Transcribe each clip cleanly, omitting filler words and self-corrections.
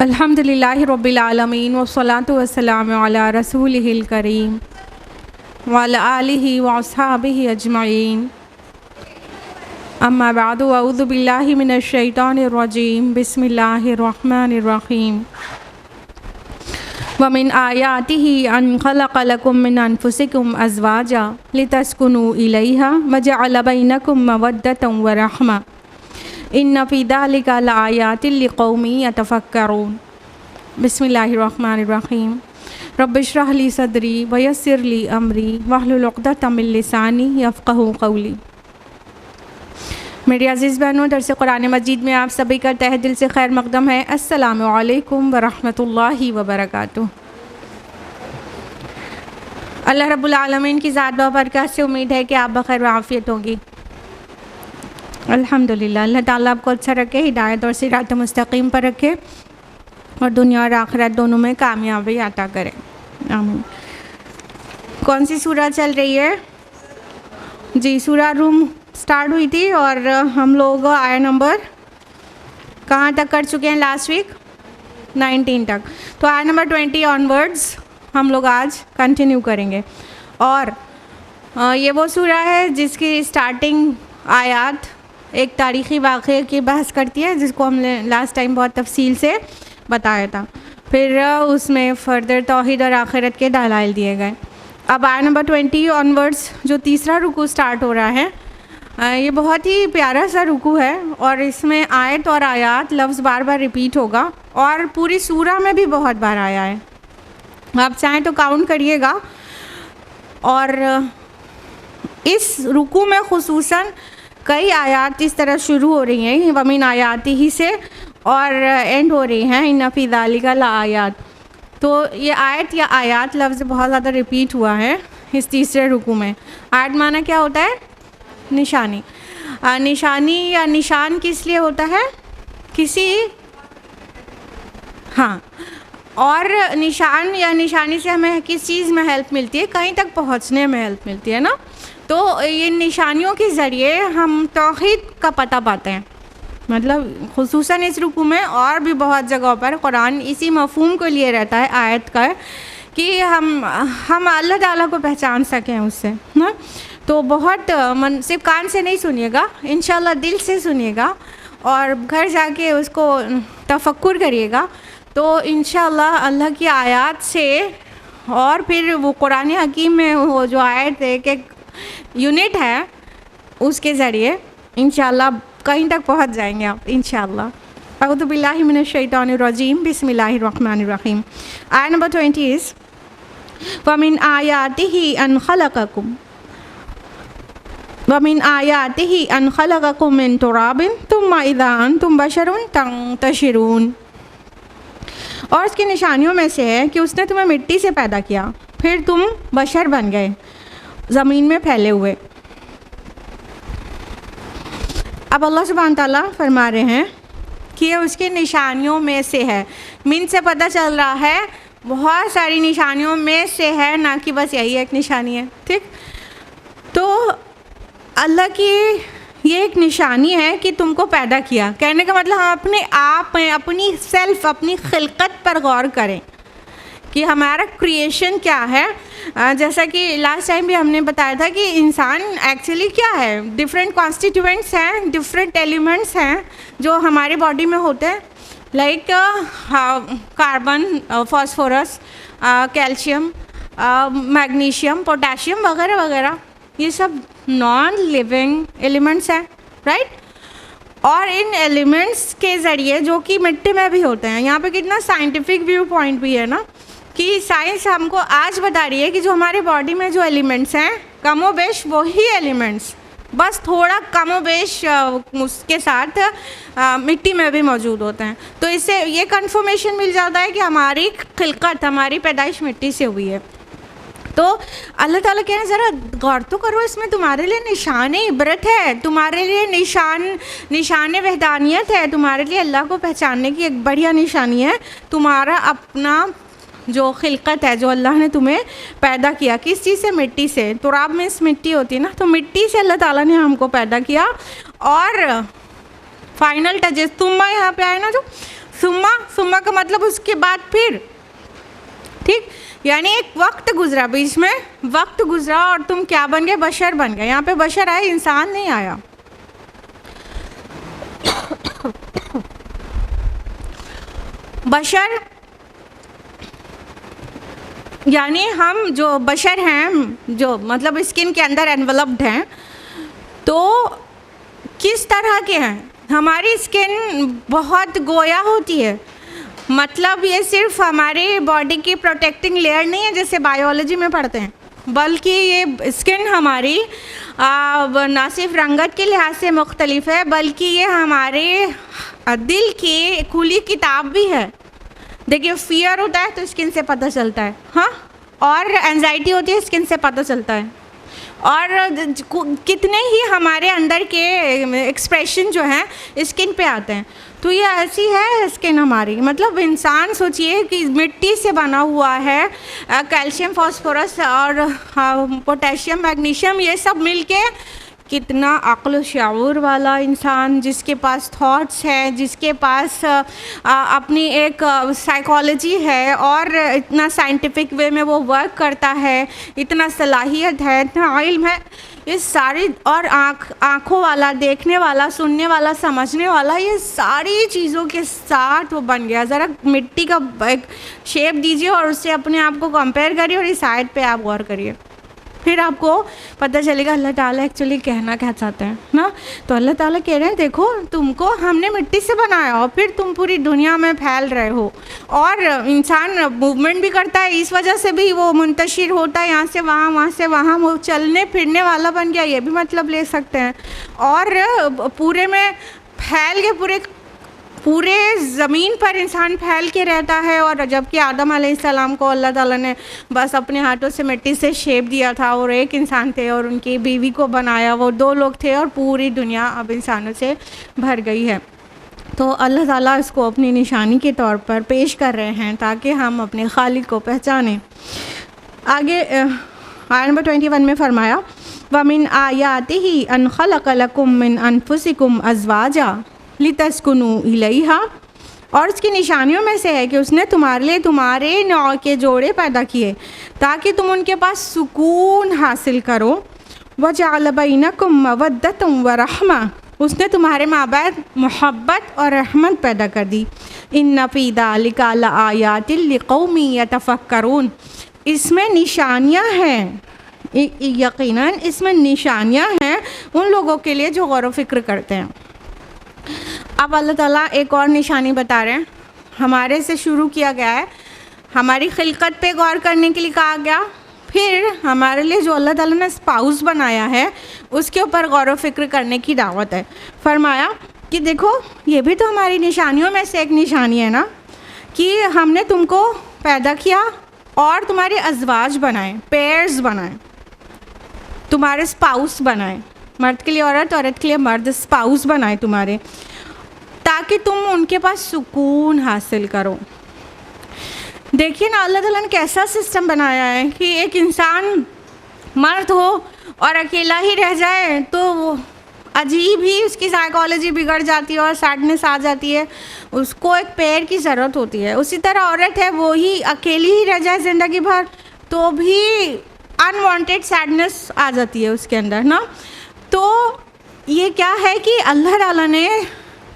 अल्हम्दुलिल्लाहि रब्बिल आलमीन वस्सलातु वस्सलामु अला रसूलिहिल करीम व अला आलिहि व अस्हाबिहि अजमईन अम्मा बअदु अऊज़ु बिल्लाहि मिनश शैतानिर रजीम बिस्मिल्लाहिर रहमानिर रहीम व मिन आयातिहि अन खलक़ लकुम मिन अनफुसिकुम अज़वाजा लितस्कुनु इलैहा व जअल बैनकुम मवद्दतन व रहमा इन्ना फ़ी ज़ालिका लआयातिन लिक़ौमिन यतफ़क्करून। बिस्मिल्लाहिर्रहमानिर्रहीम। रब्बिश्रह ली सदरी व यस्सिर ली अमरी वहलुल उक़दतम मिन लिसानी यफ़क़हू क़ौली। मेरी अज़ीज़ बहनों, दर्स कुरान मजीद में आप सभी का तहे दिल से खैर मक़दम है। अस्सलामु अलैकुम व रहमतुल्लाहि व बरकातुहू। अल्लाह रब्बुल आलमीन की ज़ात बरकत से उम्मीद है कि आप बख़ैर व आफ़ियत होंगी। अल्हम्दुलिल्लाह, अल्लाह ताला आपको अच्छा रखे, हिदायत और सिरात मुस्तकीम पर रखे और दुनिया और आखिरत दोनों में कामयाबी अता करे, आमीन। कौन सी सूरह चल रही है जी? सूरह रूम स्टार्ट हुई थी और हम लोग आया नंबर कहाँ तक कर चुके हैं? लास्ट वीक 19 तक। तो आया नंबर 20 ऑनवर्ड्स हम लोग आज कंटिन्यू करेंगे। और ये वो सूरह है जिसकी स्टार्टिंग आयात एक तारीख़ी वाक़े की बहस करती है, जिसको हमने लास्ट टाइम बहुत तफसील से बताया था। फिर उसमें फ़र्दर तौहीद और आखिरत के दलाइल दिए गए। अब आया नंबर 20 ऑनवर्ड्स जो तीसरा रुकू स्टार्ट हो रहा है, ये बहुत ही प्यारा सा रुकू है और इसमें आयत और आयात लफ्ज़ बार बार रिपीट होगा और पूरी सूरह में भी बहुत बार आया है। आप चाहें तो काउंट करिएगा। और इस रुकू में खुसूसन कई आयात इस तरह शुरू हो रही हैं वमिन आयाती ही से और एंड हो रही हैं इन्ना फ़ी ज़ालिका लआयात। तो ये आयत या आयात लफ्ज़ बहुत ज़्यादा रिपीट हुआ है इस तीसरे रुकू में। आयत माना क्या होता है? निशानी। निशानी या निशान किस लिए होता है? किसी, हाँ, और निशान या निशानी से हमें किस चीज़ में हेल्प मिलती है? कहीं तक पहुँचने में हेल्प मिलती है ना। तो ये निशानियों के ज़रिए हम तौहीद का पता पाते हैं। मतलब खुसूसन इस रुकू में और भी बहुत जगहों पर कुरान इसी मफ़हूम को लिए रहता है आयत का, कि हम अल्लाह ताला को पहचान सकें उससे ना। तो बहुत सिर्फ कान से नहीं सुनिएगा, इंशाल्लाह दिल से सुनिएगा और घर जाके उसको तफक्कुर करिएगा। तो इंशाल्लाह अल्लाह की आयत से और फिर वो कुरान हकीम में वो जो आयत एक यूनिट है उसके ज़रिए इंशाल्लाह कहीं तक पहुंच जाएंगे आप इंशाल्लाह। अऊज़ु बिल्लाहि मिनश शैतानिर रजीम बिस्मिल्लाहिर रहमानिर रहीम। आयत नंबर 20 इज़ वमिन आयातिही अन खलक़कुम मिन तुराबिन तुम्मा इज़ा अंतुम बशरुन तंतशिरून। और उसकी निशानियों में से है कि उसने तुम्हें मिट्टी से पैदा किया, फिर तुम बशर बन गए ज़मीन में फैले हुए। अब अल्लाह सुब्हान ताला फरमा रहे हैं कि ये उसकी निशानियों में से है। मिन से पता चल रहा है बहुत सारी निशानियों में से है, ना कि बस यही एक निशानी है। ठीक, तो अल्लाह की ये एक निशानी है कि तुमको पैदा किया। कहने का मतलब हम अपने आप में अपनी सेल्फ अपनी खिलकत पर गौर करें कि हमारा क्रिएशन क्या है। जैसा कि लास्ट टाइम भी हमने बताया था कि इंसान एक्चुअली क्या है, डिफरेंट कॉन्स्टिट्यूएंट्स हैं, डिफरेंट एलिमेंट्स हैं जो हमारे बॉडी में होते हैं, like carbon, phosphorus, calcium, magnesium, potassium वगैरह वगैरह। ये सब नॉन लिविंग एलिमेंट्स हैं, राइट। और इन एलिमेंट्स के ज़रिए जो कि मिट्टी में भी होते हैं, यहाँ पे कितना साइंटिफिक व्यू पॉइंट भी है ना, कि साइंस हमको आज बता रही है कि जो हमारे बॉडी में जो एलिमेंट्स हैं कमोबेश वही एलिमेंट्स बस थोड़ा कमोबेश उसके साथ मिट्टी में भी मौजूद होते हैं। तो इससे ये कंफर्मेशन मिल जाता है कि हमारी खिलकत, हमारी पैदाइश मिट्टी से हुई है। तो अल्लाह ताला कह रहे हैं ज़रा गौर तो करो, इसमें तुम्हारे लिए निशान इबरत है, तुम्हारे लिए निशान वहदानियत है, तुम्हारे लिए अल्लाह को पहचानने की एक बढ़िया निशानी है। तुम्हारा अपना जो खिलकत है, जो अल्लाह ने तुम्हें पैदा किया, किस चीज़ से? मिट्टी से। तुराब में इस मिट्टी होती है ना, तो मिट्टी से अल्लाह ताला ने हमको पैदा किया। और फाइनल टचेस सुम्मा यहाँ पे आए ना, जो सुम्मा का मतलब उसके बाद फिर, ठीक, यानी एक वक्त गुजरा, बीच में वक्त गुजरा और तुम क्या बन गए? बशर बन गए। यहाँ पे बशर आए, इंसान नहीं आया। बशर यानी हम जो बशर हैं, जो मतलब स्किन के अंदर एनवलप्ड हैं, तो किस तरह के हैं? हमारी स्किन बहुत गोया होती है, मतलब ये सिर्फ हमारे बॉडी की प्रोटेक्टिंग लेयर नहीं है जैसे बायोलॉजी में पढ़ते हैं, बल्कि ये स्किन हमारी ना सिर्फ रंगत के लिहाज से मुख्तलिफ है, बल्कि ये हमारे दिल की खुली किताब भी है। देखिए, फियर होता है तो स्किन से पता चलता है, हाँ, और एंजाइटी होती है स्किन से पता चलता है, और कितने ही हमारे अंदर के एक्सप्रेशन जो हैं स्किन पे आते हैं। तो ये ऐसी है स्किन हमारी, मतलब इंसान सोचिए कि मिट्टी से बना हुआ है, कैल्शियम, फास्फोरस और पोटेशियम, मैग्नीशियम, ये सब मिलके कितना अक्ल शऊर वाला इंसान, जिसके पास थॉट्स है, जिसके पास अपनी एक साइकोलॉजी है और इतना साइंटिफिक वे में वो वर्क करता है, इतना सलाहियत है, इतना इल्म है, ये सारी, और आँखों वाला, देखने वाला, सुनने वाला, समझने वाला, ये सारी चीज़ों के साथ वो बन गया। ज़रा मिट्टी का एक शेप दीजिए और उससे अपने आप को कंपेयर करिए और इस आयत पे आप गौर करिए, फिर आपको पता चलेगा अल्लाह ताला एक्चुअली कहना क्या चाहते हैं ना। तो अल्लाह ताला कह रहे हैं देखो, तुमको हमने मिट्टी से बनाया और फिर तुम पूरी दुनिया में फैल रहे हो, और इंसान मूवमेंट भी करता है, इस वजह से भी वो मुंतशिर होता है, यहाँ से वहाँ, वहाँ से वहाँ, वो चलने फिरने वाला बन गया, ये भी मतलब ले सकते हैं। और पूरे में फैल के पूरे ज़मीन पर इंसान फैल के रहता है। और जबकि आदम अलैहिस्सलाम को अल्लाह ताला ने बस अपने हाथों से मिट्टी से शेप दिया था और एक इंसान थे, और उनकी बीवी को बनाया, वो 2 लोग थे, और पूरी दुनिया अब इंसानों से भर गई है। तो अल्लाह ताला इसको अपनी निशानी के तौर पर पेश कर रहे हैं ताकि हम अपने खालिक को पहचानें। आगे आयत नंबर 21 में फरमाया, वमिन आयातिही अन खलक़ लकुम मिन अनफुसिकुम अज़वाजा लितस्कुनु इलैहा, और उसकी निशानियों में से है कि उसने तुम्हारे लिए तुम्हारे नौ के जोड़े पैदा किए ताकि तुम उनके पास सुकून हासिल करो। वजअल बैनकुम मवद्दतम व रहमा, उसने तुम्हारे माबैन मोहब्बत और रहमत पैदा कर दी। इन्न फ़ी ज़ालिका लआयातिन लिक़ौमिन यतफ़क्करून, इसमें निशानियाँ हैं, यकीनन इसमें निशानियाँ हैं उन लोगों के लिए जो गौर व फिक्र करते हैं। अब अल्लाह ताला एक और निशानी बता रहे हैं। हमारे से शुरू किया गया है, हमारी खिलकत पे गौर करने के लिए कहा गया, फिर हमारे लिए जो अल्लाह ताला ने स्पाउस बनाया है उसके ऊपर गौर व फिक्र करने की दावत है। फरमाया कि देखो, ये भी तो हमारी निशानियों में से एक निशानी है ना, कि हमने तुमको पैदा किया और तुम्हारे अज़वाज बनाए, पेयर्स बनाए, तुम्हारे स्पाउस बनाए, मर्द के लिए औरत, औरत के लिए मर्द, स्पाउस बनाए तुम्हारे, ताकि तुम उनके पास सुकून हासिल करो। देखिए ना, अल्लाह ताला ने कैसा सिस्टम बनाया है कि एक इंसान मर्द हो और अकेला ही रह जाए तो अजीब ही उसकी साइकोलॉजी बिगड़ जाती है और सैडनेस आ जाती है, उसको एक पेयर की ज़रूरत होती है। उसी तरह औरत है, वो ही अकेली ही रह जाए ज़िंदगी भर तो भी अनवांटेड सैडनेस आ जाती है उसके अंदर ना। तो ये क्या है कि अल्लाह ताला ने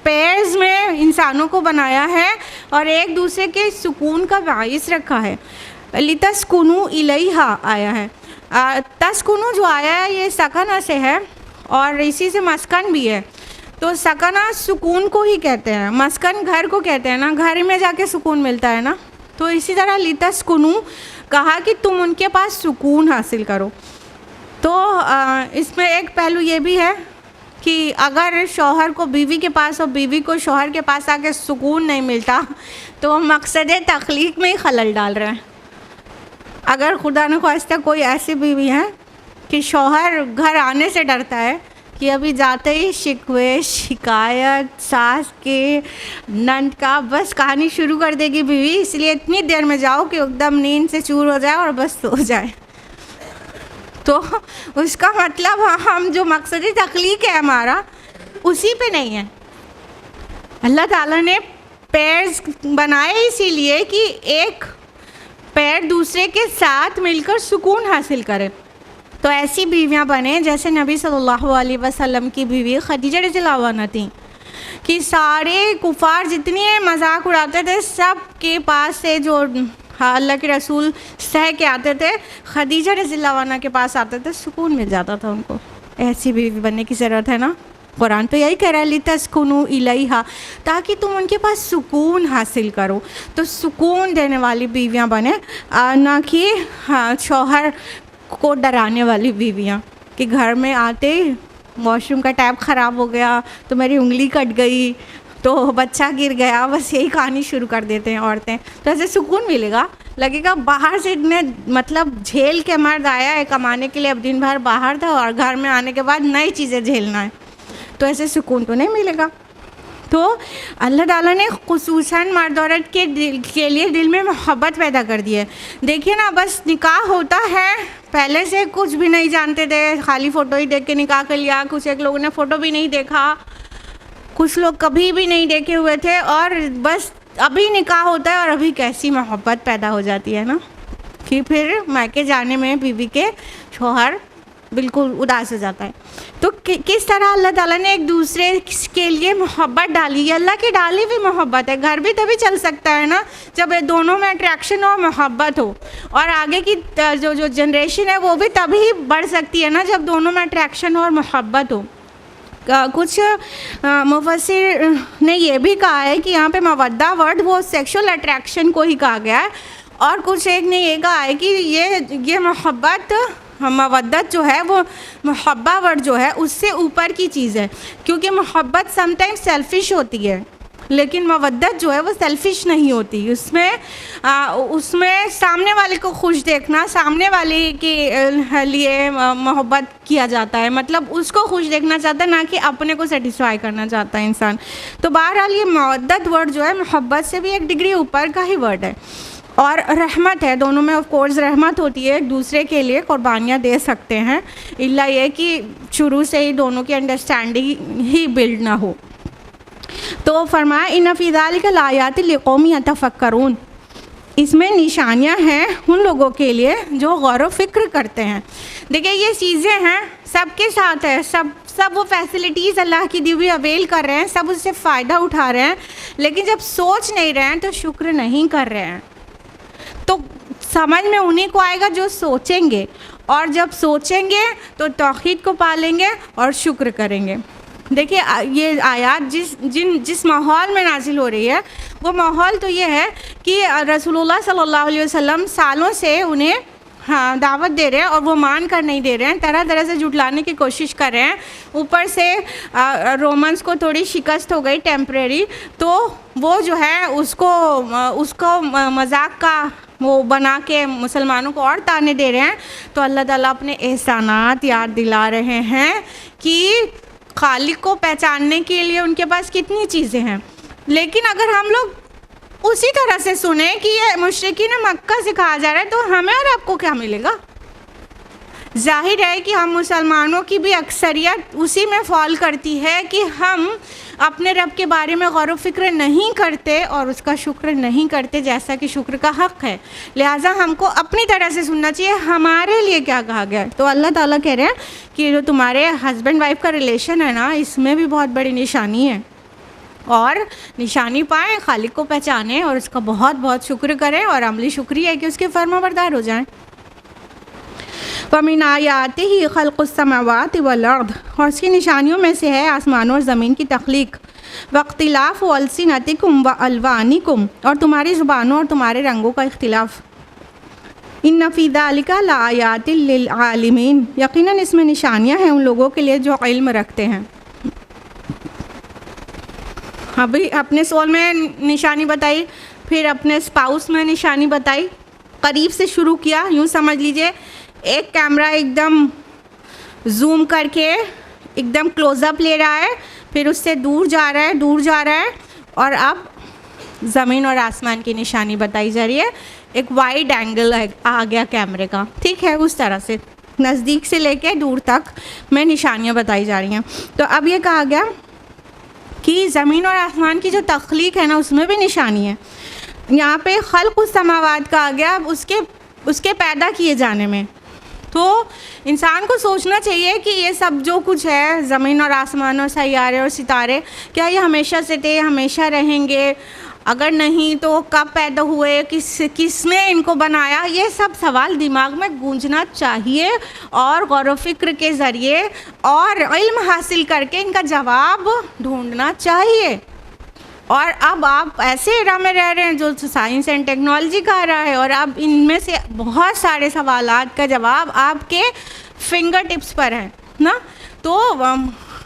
पेयर्स में इंसानों को बनाया है और एक दूसरे के सुकून का बाइस रखा है। लितस्कुनु इलैहा आया है, तस्कुनु जो आया है ये सकना से है और इसी से मस्कन भी है। तो सकना सुकून को ही कहते हैं, मस्कन घर को कहते हैं ना, घर में जाके सुकून मिलता है ना। तो इसी तरह लितस्कुनू कहा कि तुम उनके पास सुकून हासिल करो। तो इसमें एक पहलू ये भी है कि अगर शौहर को बीवी के पास और बीवी को शौहर के पास आके सुकून नहीं मिलता तो मकसद तख्लीक में ही खलल डाल रहे हैं। अगर खुदा न ख्वास्ता कोई ऐसी बीवी है कि शौहर घर आने से डरता है कि अभी जाते ही शिकवे शिकायत सास के नंद का बस कहानी शुरू कर देगी बीवी, इसलिए इतनी देर में जाओ कि एकदम नींद से चूर हो जाए और बस सो जाए, तो उसका मतलब हम जो मकसद तख्लीक है हमारा उसी पे नहीं है। अल्लाह ताला ने पैर्स बनाए इसीलिए कि एक पैर दूसरे के साथ मिलकर सुकून हासिल करे। तो ऐसी बीवियां बने जैसे नबी सल्लल्लाहु अलैहि वसल्लम की बीवी खदीजा रज़ियल्लाहु अन्हा थी कि सारे कुफार जितने मजाक उड़ाते थे सब के पास से जो अल्लाह के रसूल सह के आते थे खदीजा रज़ियल्लाहु अन्हा के पास आते थे, सुकून मिल जाता था उनको। ऐसी बीवी बनने की ज़रूरत है ना। कुरान तो यही कह रहा है लितस्कुनू इलैहा, ताकि तुम उनके पास सुकून हासिल करो। तो सुकून देने वाली बीवियां बने, ना कि शौहर को डराने वाली बीवियां कि घर में आते वॉशरूम का टैप ख़राब हो गया तो मेरी उंगली कट गई तो बच्चा गिर गया, बस यही कहानी शुरू कर देते हैं औरतें। तो ऐसे सुकून मिलेगा, लगेगा बाहर से इतने मतलब झेल के मर्द आया है कमाने के लिए, अब दिन भर बाहर था और घर में आने के बाद नई चीज़ें झेलना है, तो ऐसे सुकून तो नहीं मिलेगा। तो अल्लाह ताला ने खुसूसन मर्द औरत के लिए दिल में मोहब्बत पैदा कर दी है। देखिए ना, बस निकाह होता है, पहले से कुछ भी नहीं जानते थे, खाली फ़ोटो ही देख के निकाह कर लिया, कुछ एक लोगों ने फ़ोटो भी नहीं देखा, कुछ लोग कभी भी नहीं देखे हुए थे, और बस अभी निकाह होता है और अभी कैसी मोहब्बत पैदा हो जाती है ना कि फिर मायके जाने में बीवी के शौहर बिल्कुल उदास हो जाता है। तो किस तरह अल्लाह ताला ने एक दूसरे के लिए मोहब्बत डाली, ये अल्लाह की डाली हुई मोहब्बत है। घर भी तभी चल सकता है ना जब दोनों में अट्रैक्शन और मोहब्बत हो, और आगे की जो जनरेशन है वो भी तभी बढ़ सकती है ना जब दोनों में अट्रैक्शन और मोहब्बत हो। कुछ मुफस्सिर ने ये भी कहा है कि यहाँ पे मवद्दा वर्ड वो सेक्सुअल अट्रैक्शन को ही कहा गया है, और कुछ एक ने ये कहा है कि ये मोहब्बत मवद्दत जो है वो मोहब्बा वर्ड जो है उससे ऊपर की चीज़ है, क्योंकि मोहब्बत समटाइम्स सेल्फिश होती है लेकिन मवद्दत जो है वो सेल्फिश नहीं होती। उसमें सामने वाले को खुश देखना, सामने वाले के लिए मोहब्बत किया जाता है, मतलब उसको खुश देखना चाहता है, ना कि अपने को सेटिस्फाई करना चाहता है इंसान। तो बहरहाल ये मवद्दत वर्ड जो है मोहब्बत से भी एक डिग्री ऊपर का ही वर्ड है। और रहमत है, दोनों में ऑफ कोर्स रहमत होती है, एक दूसरे के लिए कुर्बानियाँ दे सकते हैं, इल्ला ये कि शुरू से ही दोनों की अंडरस्टैंडिंग ही बिल्ड ना हो। तो फरमाया इन्न फ़ी ज़ालिका लायातिन लिक़ौमिन यतफ़क्करून, इसमें निशानियाँ हैं उन लोगों के लिए जो गौर व फिक्र करते हैं। देखिए ये चीज़ें हैं सबके साथ है, सब वो फैसिलिटीज़ अल्लाह की दी हुई अवेल कर रहे हैं, सब उससे फ़ायदा उठा रहे हैं, लेकिन जब सोच नहीं रहे हैं तो शुक्र नहीं कर रहे हैं। तो समझ में उन्हीं को आएगा जो सोचेंगे, और जब सोचेंगे तो तौहीद को पालेंगे और शुक्र करेंगे। देखिए ये आयत जिस माहौल में नाजिल हो रही है वो माहौल तो ये है कि रसूलुल्लाह सल्लल्लाहु अलैहि वसल्लम सालों से उन्हें दावत दे रहे हैं और वो मान कर नहीं दे रहे हैं, तरह तरह से जुटलाने की कोशिश कर रहे हैं। ऊपर से रोमन्स को थोड़ी शिकस्त हो गई टेम्परेरी, तो वो जो है उसको मजाक का वो बना के मुसलमानों को और ताने दे रहे हैं। तो अल्लाह ताला अपने एहसानात याद दिला रहे हैं कि खालिक को पहचानने के लिए उनके पास कितनी चीज़ें हैं। लेकिन अगर हम लोग उसी तरह से सुने कि ये मुशरिकीन मक्का से कहा जा रहा है, तो हमें और आपको क्या मिलेगा? जाहिर है कि हम मुसलमानों की भी अक्सरियत उसी में फॉल करती है कि हम अपने रब के बारे में गौर व फिक्र नहीं करते और उसका शुक्र नहीं करते जैसा कि शुक्र का हक़ है। लिहाजा हमको अपनी तरह से सुनना चाहिए हमारे लिए क्या कहा गया है। तो अल्लाह ताला कह रहे हैं कि जो तुम्हारे हस्बैंड वाइफ का रिलेशन है ना, इसमें भी बहुत बड़ी निशानी है, और निशानी पाएँ, खालिक को पहचानें और उसका बहुत बहुत शुक्र करें, और अमली शुक्रिया है कि उसके फरमाबरदार हो जाएँ। वमिन आयातिही खल्क़ुस समावाति वल अर्द, और उसकी निशानियों में से है आसमानों और ज़मीन की तख्लीक। वख्तिलाफ़ अल्सिनतिकुम व अलवानिकुम, और तुम्हारी ज़ुबानों और तुम्हारे रंगों का इख्तिलाफ़। इन्ना फ़ी ज़ालिका लआयातिल लिल आलिमीन, यकीनन इसमें निशानियाँ हैं उन लोगों के लिए जो इल्म रखते हैं। अभी अपने सोल में निशानी बताई, फिर अपने स्पाउस में निशानी बताई, करीब से शुरू किया। यूँ समझ लीजिए एक कैमरा एकदम जूम करके एकदम क्लोज़अप ले रहा है, फिर उससे दूर जा रहा है, दूर जा रहा है, और अब ज़मीन और आसमान की निशानी बताई जा रही है। एक वाइड एंगल आ गया कैमरे का, ठीक है, उस तरह से नज़दीक से लेके दूर तक में निशानियाँ बताई जा रही हैं। तो अब ये कहा गया कि ज़मीन और आसमान की जो तख्लीक है ना, उसमें भी निशानी है। यहाँ पे खल्क़ुस समावात कहा गया, अब उसके पैदा किए जाने में। तो इंसान को सोचना चाहिए कि ये सब जो कुछ है, ज़मीन और आसमान और सैयारे और सितारे, क्या ये हमेशा से थे, हमेशा रहेंगे? अगर नहीं तो कब पैदा हुए, किसने इनको बनाया? ये सब सवाल दिमाग में गूंजना चाहिए और गौर व फिक्र के ज़रिए और इल्म हासिल करके इनका जवाब ढूंढना चाहिए। और अब आप ऐसे एरा में रह रहे हैं जो साइंस एंड टेक्नोलॉजी का रहा है, और अब इनमें से बहुत सारे सवालात का जवाब आपके फिंगर टिप्स पर है ना। तो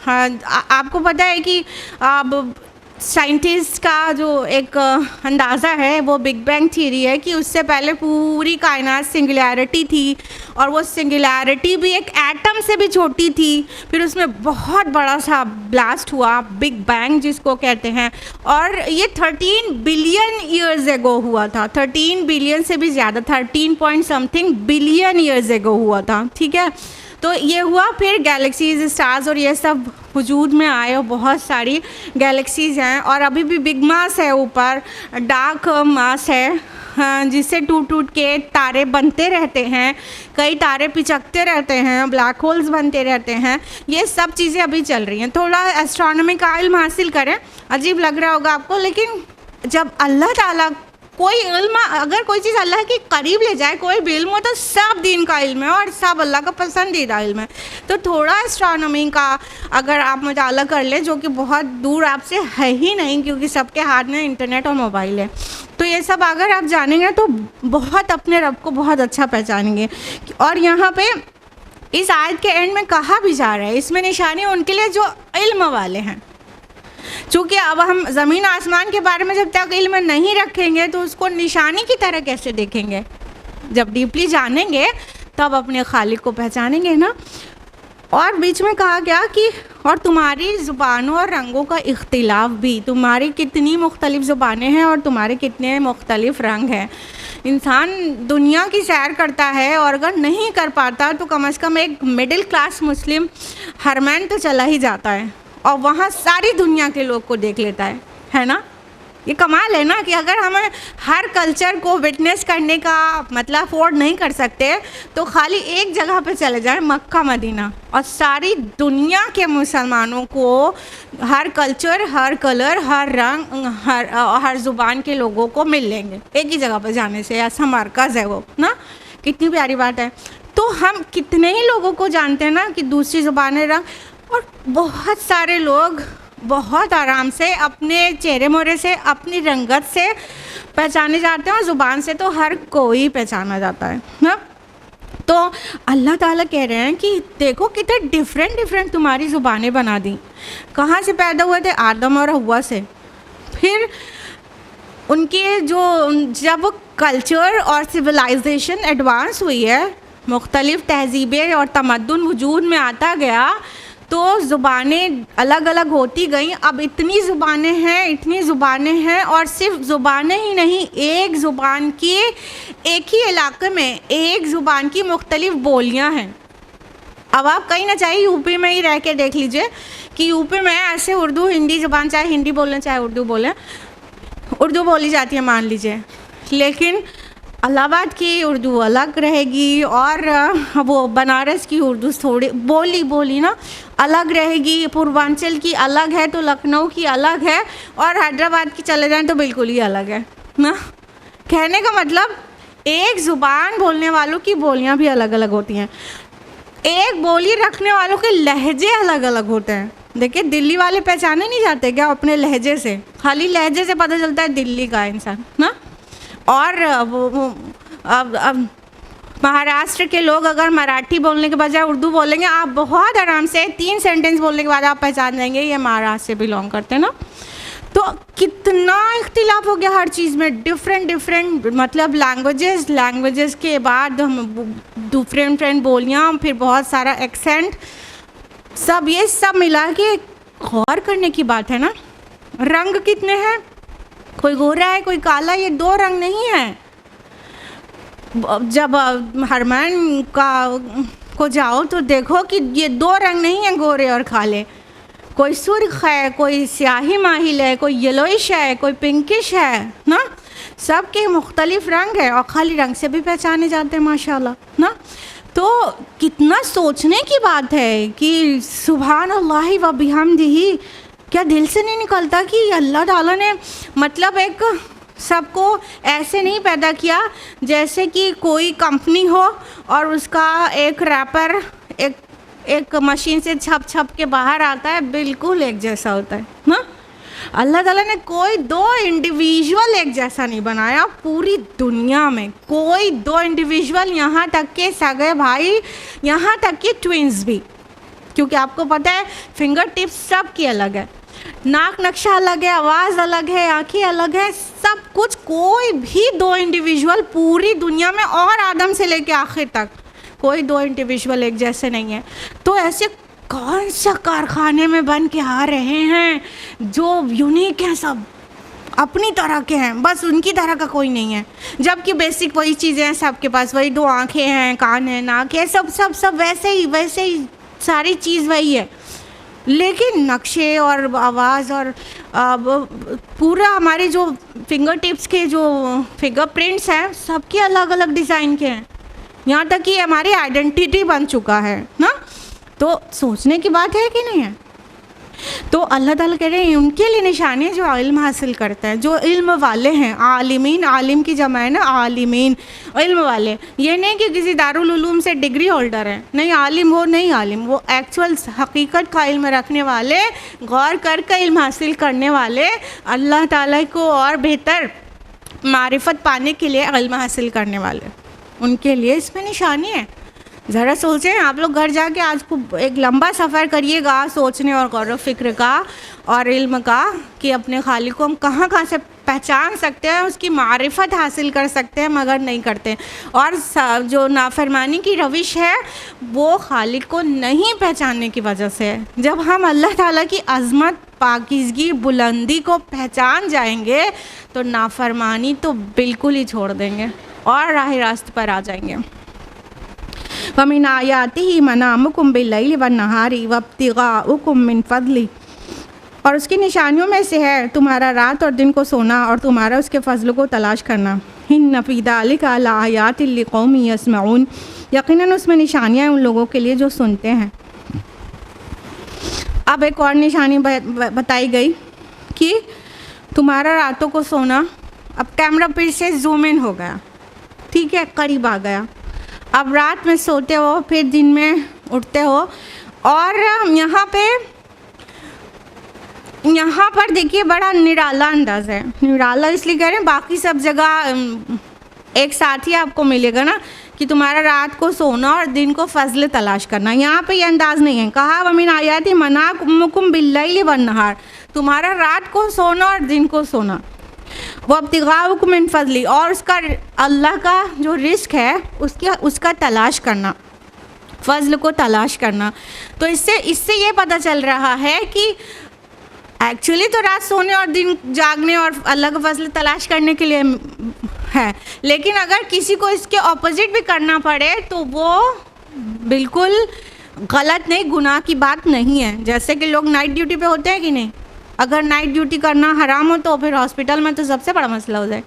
आपको पता है कि अब साइंटिस्ट का जो एक अंदाज़ा है वो बिग बैंग थ्योरी है कि उससे पहले पूरी कायनात सिंगुलैरिटी थी, और वो सिंगुलैरिटी भी एक एटम से भी छोटी थी। फिर उसमें बहुत बड़ा सा ब्लास्ट हुआ, बिग बैंग जिसको कहते हैं, और ये 13 बिलियन ईयर्स एगो हुआ था। 13 बिलियन से भी ज़्यादा, 13 point something billion years ago हुआ था, ठीक है। तो ये हुआ, फिर गैलेक्सीज, स्टार्स और ये सब वजूद में आए, और बहुत सारी गैलेक्सीज़ हैं, और अभी भी बिग मास है, ऊपर डार्क मास है, जिससे टूट टूट के तारे बनते रहते हैं, कई तारे पिचकते रहते हैं, ब्लैक होल्स बनते रहते हैं। ये सब चीज़ें अभी चल रही हैं। थोड़ा एस्ट्रोनॉमी का इल्म हासिल करें, अजीब लग रहा होगा आपको, लेकिन जब अल्लाह ताला कोई इल्म, अगर कोई चीज़ अल्लाह के करीब ले जाए, कोई भी इल्म हो, तो सब दीन का इल्म है और सब अल्लाह का पसंदीदा इल्म है। तो थोड़ा एस्ट्रोनॉमी का अगर आप मुताला कर लें, जो कि बहुत दूर आपसे है ही नहीं, क्योंकि सबके हाथ में इंटरनेट और मोबाइल है, तो ये सब अगर आप जानेंगे तो बहुत अपने रब को बहुत अच्छा पहचानेंगे। और यहाँ पे इस आयत के एंड में कहा भी जा रहा है, इसमें निशानी उनके लिए जो इल्म वाले हैं। चूँकि अब हम ज़मीन आसमान के बारे में जब तक इल्म नहीं रखेंगे तो उसको निशानी की तरह कैसे देखेंगे? जब डीपली जानेंगे तब अपने खालिक को पहचानेंगे ना। और बीच में कहा गया कि और तुम्हारी ज़ुबानों और रंगों का इख्तिलाफ भी, तुम्हारी कितनी मुख्तलिफ़ ज़ुबानें हैं और तुम्हारे कितने मुख्तलिफ़ रंग हैं। इंसान दुनिया की सैर करता है, और अगर नहीं कर पाता तो कम से कम एक मिडिल क्लास मुस्लिम हरमैन तो चला ही जाता है, और वहाँ सारी दुनिया के लोग को देख लेता है ना। ये कमाल है ना कि अगर हमें हर कल्चर को विटनेस करने का मतलब अफोर्ड नहीं कर सकते तो खाली एक जगह पे चले जाएं, मक्का मदीना, और सारी दुनिया के मुसलमानों को हर कल्चर, हर कलर, हर रंग, हर ज़ुबान के लोगों को मिल लेंगे एक ही जगह पर जाने से। ऐसा मरकज़ है वो ना, कितनी प्यारी बात है। तो हम कितने ही लोगों को जानते हैं ना कि दूसरी ज़ुबानें, रंग, और बहुत सारे लोग बहुत आराम से अपने चेहरे मोहरे से, अपनी रंगत से पहचाने जाते हैं, और ज़ुबान से तो हर कोई पहचाना जाता है ना। तो अल्लाह ताला कह रहे हैं कि देखो कितने डिफरेंट तुम्हारी ज़ुबानें बना दी। कहाँ से पैदा हुए थे? आदम और हव्वा से। फिर उनके जो जब कल्चर और सिविलाइजेशन एडवांस हुई है, मुख्तलिफ़ तहज़ीबें और तमद्दुन वजूद में आता गया, तो ज़ुबानें अलग अलग होती गई। अब इतनी ज़ुबानें हैं, और सिर्फ ज़ुबानें ही नहीं, एक ज़ुबान की, एक ही इलाके में एक ज़ुबान की मुख्तलिफ़ बोलियां हैं। अब आप कहीं ना चाहे यूपी में ही रह के देख लीजिए कि यूपी में ऐसे उर्दू हिंदी ज़ुबान, चाहे हिंदी बोलें चाहे उर्दू बोलें, उर्दू बोली जाती है मान लीजिए, लेकिन इलाहाबाद की उर्दू अलग रहेगी, और वो बनारस की उर्दू थोड़ी बोली ना अलग रहेगी, पूर्वांचल की अलग है, तो लखनऊ की अलग है, और हैदराबाद की चले जाएं तो बिल्कुल ही अलग है ना। कहने का मतलब एक ज़ुबान बोलने वालों की बोलियां भी अलग अलग होती हैं। एक बोली रखने वालों के लहजे अलग अलग होते हैं। देखिए दिल्ली वाले पहचाने नहीं जाते क्या अपने लहजे से? खाली लहजे से पता चलता है दिल्ली का इंसान ना। और अब महाराष्ट्र के लोग अगर मराठी बोलने के बजाय उर्दू बोलेंगे, आप बहुत आराम से 3 सेंटेंस बोलने के बाद आप पहचान जाएंगे ये महाराष्ट्र से बिलोंग करते हैं ना। तो कितना इख्तिलाफ हो गया हर चीज़ में, डिफरेंट मतलब लैंग्वेजेस के बाद हम डिफरेंट बोलियाँ, फिर बहुत सारा एक्सेंट, सब ये सब मिला के गौर करने की बात है ना। रंग कितने हैं, कोई गोरा है कोई काला, ये 2 रंग नहीं है। जब हरमन को जाओ तो देखो कि ये 2 रंग नहीं हैं गोरे और काले, कोई सुर्ख है, कोई स्याही माहिल है, कोई येलोइश है, कोई पिंकिश है ना। सबके मुख्तलिफ रंग है और खाली रंग से भी पहचाने जाते हैं माशाल्लाह ना। तो कितना सोचने की बात है कि सुभान अल्लाह व बिहम्दिही, क्या दिल से नहीं निकलता कि अल्लाह ताला ने मतलब एक सबको ऐसे नहीं पैदा किया जैसे कि कोई कंपनी हो और उसका एक रैपर एक मशीन से छप के बाहर आता है, बिल्कुल एक जैसा होता है ना। अल्लाह ताला ने कोई 2 इंडिविजुअल एक जैसा नहीं बनाया पूरी दुनिया में, कोई 2 इंडिविजुअल, यहाँ तक के सगे भाई, यहाँ तक कि ट्विंस भी, क्योंकि आपको पता है फिंगर टिप्स सब की अलग है, नाक नक्शा अलग है, आवाज़ अलग है, आँखें अलग है, सब कुछ। कोई भी 2 इंडिविजुअल पूरी दुनिया में और आदम से लेके आखिर तक कोई 2 इंडिविजुअल एक जैसे नहीं है। तो ऐसे कौन सा कारखाने में बन के आ रहे हैं जो यूनिक हैं, सब अपनी तरह के हैं, बस उनकी तरह का कोई नहीं है, जबकि बेसिक वही चीज़ें हैं सबके पास, वही 2 आँखें हैं, कान है, नाक है, सब वैसे ही सारी चीज़ वही है, लेकिन नक्शे और आवाज़ और पूरा हमारे जो फिंगर टिप्स के जो फिंगर प्रिंट्स हैं सबके अलग अलग डिज़ाइन के हैं, यहाँ तक कि हमारी आइडेंटिटी बन चुका है ना। तो सोचने की बात है कि नहीं है? तो अल्लाह ताला कह रहे हैं उनके लिए निशानी जो इल्म हासिल करते हैं, जो इल्म वाले हैं, आलिमीन, आलिम की जमा है ना आलिमीन, इल्म वाले। ये नहीं कि किसी दारुल उलूम से डिग्री होल्डर है, नहीं, आलिम वो नहीं, आलिम वो एक्चुअल हकीकत का इल्म रखने वाले, गौर कर इल्म हासिल करने वाले, अल्लाह ताला को और बेहतर मारिफत पाने के लिए इल्म हासिल करने वाले, उनके लिए इसमें निशानी है। ज़रा सोचें आप लोग घर जाके आज को एक लंबा सफ़र करिएगा सोचने और गौर फिक्र का और इल्म का कि अपने खालिक को हम कहाँ से पहचान सकते हैं, उसकी मारिफत हासिल कर सकते हैं, मगर नहीं करते। और जो नाफरमानी की रविश है वो खालिक को नहीं पहचानने की वजह से है। जब हम अल्लाह ताला की अज़मत, पाकीज़गी, बुलंदी को पहचान जाएंगे तो नाफरमानी तो बिल्कुल ही छोड़ देंगे और राह रास्त पर आ जाएंगे। वमिन आयातिही मनामुकुम बिल्लैलि वन्नहारी वब्तिगाउकुम मिन फ़ज़ली, और उसकी निशानियों में से है तुम्हारा रात और दिन को सोना और तुम्हारा उसके फ़ज़ल को तलाश करना। इन्न फ़ी ज़ालिका लआयातिन लिक़ौमिन यस्मऊन, यकीनन उसमें निशानियाँ हैं उन लोगों के लिए जो सुनते हैं। अब एक और निशानी बताई गई कि तुम्हारा रातों को सोना। अब कैमरा फिर से जूम इन हो गया, ठीक है, करीब आ गया। अब रात में सोते हो, फिर दिन में उठते हो, और यहाँ पर देखिए बड़ा निराला अंदाज़ है। निराला इसलिए कह रहे हैं, बाकी सब जगह एक साथ ही आपको मिलेगा ना कि तुम्हारा रात को सोना और दिन को फ़ज़ल तलाश करना। यहाँ पे ये अंदाज़ नहीं है। कहा वमिन आयाति मनामुकुम बिल्लैलि वन्नहार, तुम्हारा रात को सोना और दिन को सोना, वब्तिगाउकुम मिन फ़ज़ली, और उसका अल्लाह का जो रिस्क है उसका तलाश करना, फ़ज़ल को तलाश करना। तो इससे ये पता चल रहा है कि एक्चुअली तो रात सोने और दिन जागने और अल्लाह का फ़ज़ल तलाश करने के लिए है, लेकिन अगर किसी को इसके ऑपोजिट भी करना पड़े तो वो बिल्कुल गलत नहीं, गुनाह की बात नहीं है। जैसे कि लोग नाइट ड्यूटी पे होते हैं कि नहीं, अगर नाइट ड्यूटी करना हराम हो तो फिर हॉस्पिटल में तो सबसे बड़ा मसला हो जाए,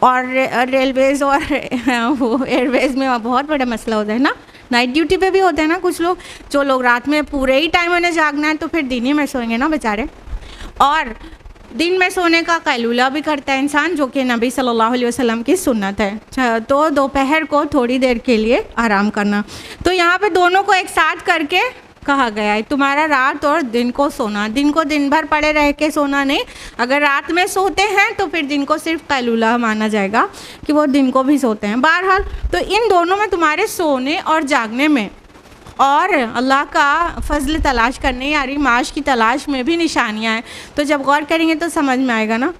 और रेलवेज़ और वो एयरवेज़ में बहुत बड़ा मसला हो जाए ना। नाइट ड्यूटी पे भी होते हैं ना कुछ लोग, जो लोग रात में पूरे ही टाइम उन्हें जागना है तो फिर दिन ही में सोएंगे ना बेचारे। और दिन में सोने का कैलूला भी करता है इंसान, जो कि नबी सल्लल्लाहु अलैहि वसल्लम की सुन्नत है। तो दोपहर को थोड़ी देर के लिए आराम करना। तो यहाँ पे दोनों को एक साथ करके कहा गया है, तुम्हारा रात और दिन को सोना। दिन को दिन भर पड़े रह के सोना नहीं, अगर रात में सोते हैं तो फिर दिन को सिर्फ कैलूला माना जाएगा कि वो दिन को भी सोते हैं। बहरहाल तो इन दोनों में तुम्हारे सोने और जागने में और अल्लाह का फजल तलाश करने यानी माश की तलाश में भी निशानियाँ हैं। तो जब गौर करेंगे तो समझ में आएगा ना।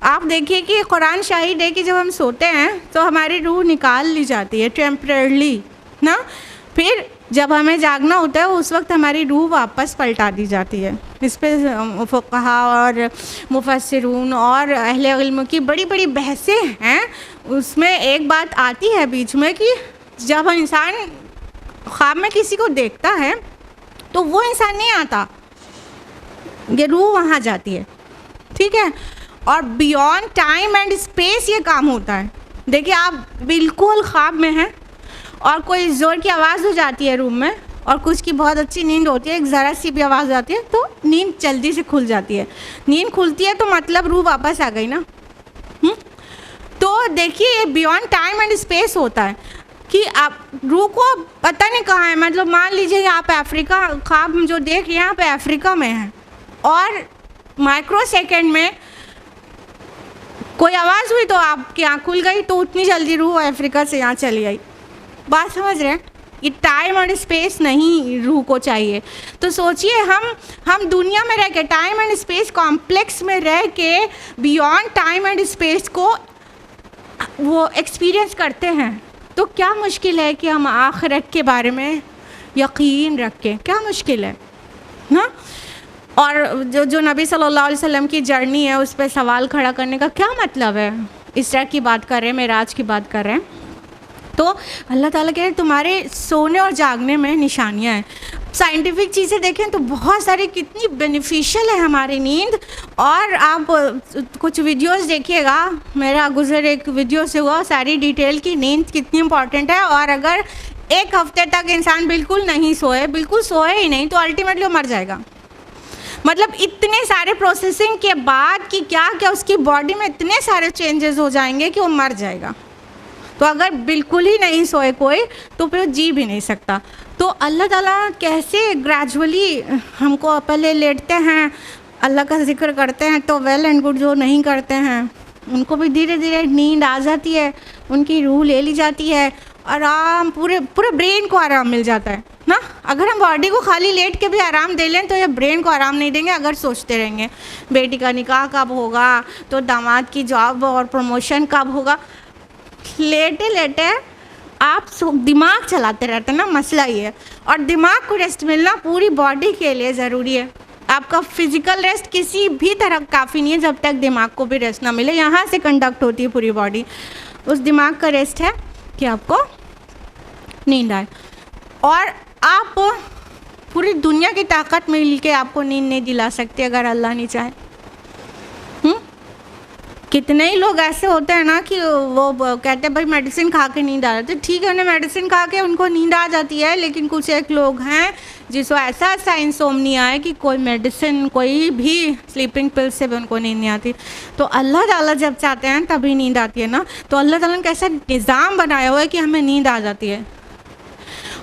आप देखिए कि कुरान शाहिद है कि जब हम सोते हैं तो हमारी रूह निकाल ली जाती है टेम्परेरली ना, फिर जब हमें जागना होता है उस वक्त हमारी रूह वापस पलटा दी जाती है। इस पर फुक़हा और मुफस्सिरून और अहले इल्म की बड़ी बड़ी बहसें हैं। उसमें एक बात आती है बीच में कि जब इंसान ख्वाब में किसी को देखता है तो वो इंसान नहीं आता, ये रूह वहाँ जाती है, ठीक है। और बियॉन्ड टाइम एंड स्पेस ये काम होता है। देखिए आप बिल्कुल ख्वाब में हैं और कोई ज़ोर की आवाज़ हो जाती है रूम में और कुछ की बहुत अच्छी नींद होती है, एक ज़रा सी भी आवाज़ आती है तो नींद जल्दी से खुल जाती है। नींद खुलती है तो मतलब रूह वापस आ गई ना। तो देखिए ये बियॉन्ड टाइम एंड स्पेस होता है कि आप रूह को पता नहीं कहाँ है। मतलब मान लीजिए आप अफ्रीका, ख्वाब जो देख रहे हैं आप अफ्रीका में हैं और माइक्रो सेकेंड में कोई आवाज़ हुई तो आपकी आँख खुल गई, तो उतनी जल्दी रूह अफ्रीका से यहाँ चली आई। बात समझ रहे हैं? ये टाइम और स्पेस नहीं रूह को चाहिए। तो सोचिए हम दुनिया में रह के टाइम एंड स्पेस कॉम्प्लेक्स में रह के बियॉन्ड टाइम एंड स्पेस को वो एक्सपीरियंस करते हैं, तो क्या मुश्किल है कि हम आखिरत के बारे में यकीन रखें? क्या मुश्किल है ना। और जो नबी सल्लल्लाहु अलैहि वसल्लम की जर्नी है उस पर सवाल खड़ा करने का क्या मतलब है? इसरा की बात कर रहे हैं, मेराज की बात कर रहे हैं। तो अल्लाह ताला कह रहे तुम्हारे सोने और जागने में निशानियाँ हैं। साइंटिफिक चीज़ें देखें तो बहुत सारी कितनी बेनिफिशियल है हमारी नींद। और आप कुछ वीडियोस देखिएगा, मेरा गुज़र एक वीडियो से हुआ, सारी डिटेल की नींद कितनी इम्पॉर्टेंट है। और अगर एक हफ्ते तक इंसान बिल्कुल नहीं सोए, बिल्कुल सोए ही नहीं, तो अल्टीमेटली वो मर जाएगा। मतलब इतने सारे प्रोसेसिंग के बाद कि क्या क्या उसकी बॉडी में इतने सारे चेंजेस हो जाएंगे कि वो मर जाएगा। तो अगर बिल्कुल ही नहीं सोए कोई तो फिर जी भी नहीं सकता। तो अल्लाह ताला कैसे ग्रेजुअली हमको पहले लेटते हैं, अल्लाह का जिक्र करते हैं, तो वेल एंड गुड। जो नहीं करते हैं उनको भी धीरे धीरे नींद आ जाती है, उनकी रूह ले ली जाती है, आराम पूरे ब्रेन को आराम मिल जाता है ना। अगर हम बॉडी को खाली लेट के भी आराम दे लें तो ये ब्रेन को आराम नहीं देंगे। अगर सोचते रहेंगे बेटी का निकाह कब होगा, तो दामाद की जॉब और प्रमोशन कब होगा, लेटे लेटे आप दिमाग चलाते रहते हैं ना। मसला ये है। और दिमाग को रेस्ट मिलना पूरी बॉडी के लिए ज़रूरी है। आपका फिज़िकल रेस्ट किसी भी तरह काफ़ी नहीं है जब तक दिमाग को भी रेस्ट ना मिले। यहाँ से कंडक्ट होती है पूरी बॉडी। उस दिमाग का रेस्ट है कि आपको नींद आए। और आप पूरी दुनिया की ताकत मिल के आपको नींद नहीं दिला सकते अगर अल्लाह नहीं चाहे। कितने ही लोग ऐसे होते हैं ना कि वो कहते हैं भाई मेडिसिन खा के नींद आ जाती है। ठीक है, उन्हें मेडिसिन खा के उनको नींद आ जाती है, लेकिन कुछ एक लोग हैं जिसको ऐसा इंसोम्निया है कि कोई मेडिसिन, कोई भी स्लीपिंग पिल से भी उनको नींद नहीं आती। तो अल्लाह ताला जब चाहते हैं तभी नींद आती है ना। तो अल्लाह ताला ने कैसा निज़ाम बनाया हुआ है कि हमें नींद आ जाती है।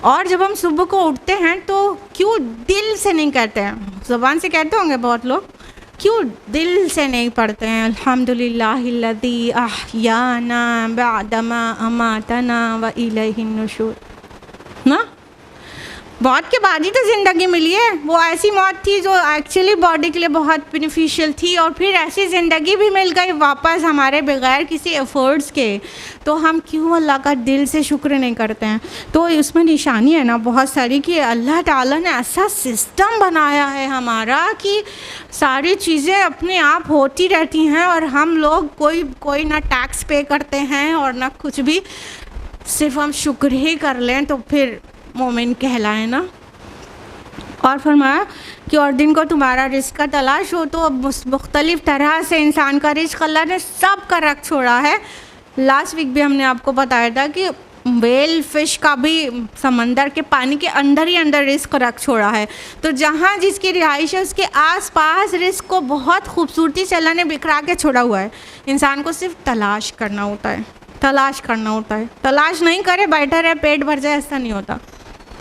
और जब हम सुबह को उठते हैं तो क्यों दिल से नहीं कहते हैं, ज़ुबान से कहते होंगे बहुत लोग, क्यों दिल से नहीं पढ़ते हैं अल्हम्दुलिल्लाहिल्लज़ी अहयाना बअदमा अमातना व इलैहिन नुशूर ना। मौत के बाद ही तो ज़िंदगी मिली है। वो ऐसी मौत थी जो एक्चुअली बॉडी के लिए बहुत बेनिफिशियल थी, और फिर ऐसी ज़िंदगी भी मिल गई वापस हमारे बगैर किसी एफर्ट्स के। तो हम क्यों अल्लाह का दिल से शुक्र नहीं करते हैं? तो इसमें निशानी है ना बहुत सारी कि अल्लाह ताला ने ऐसा सिस्टम बनाया है हमारा कि सारी चीज़ें अपने आप होती रहती हैं, और हम लोग कोई ना टैक्स पे करते हैं और ना कुछ भी, सिर्फ हम शुक्र ही कर लें तो फिर मोमिन कहलाए ना। और फरमाया कि और दिन को तुम्हारा रिस्क का तलाश हो, तो मुख्तलिफ़ तरह से इंसान का रिस्क अल्लाह ने सब का रख छोड़ा है। लास्ट वीक भी हमने आपको बताया था कि वेल फिश का भी समंदर के पानी के अंदर ही अंदर रिस्क रख छोड़ा है। तो जहाँ जिसकी रिहाइश है उसके आसपास रिस्क को बहुत खूबसूरती से अल्लाह ने बिखरा के छोड़ा हुआ है। इंसान को सिर्फ तलाश करना होता है, तलाश करना होता है। तलाश नहीं करे बैठा रहे पेट भर जाए, ऐसा नहीं होता,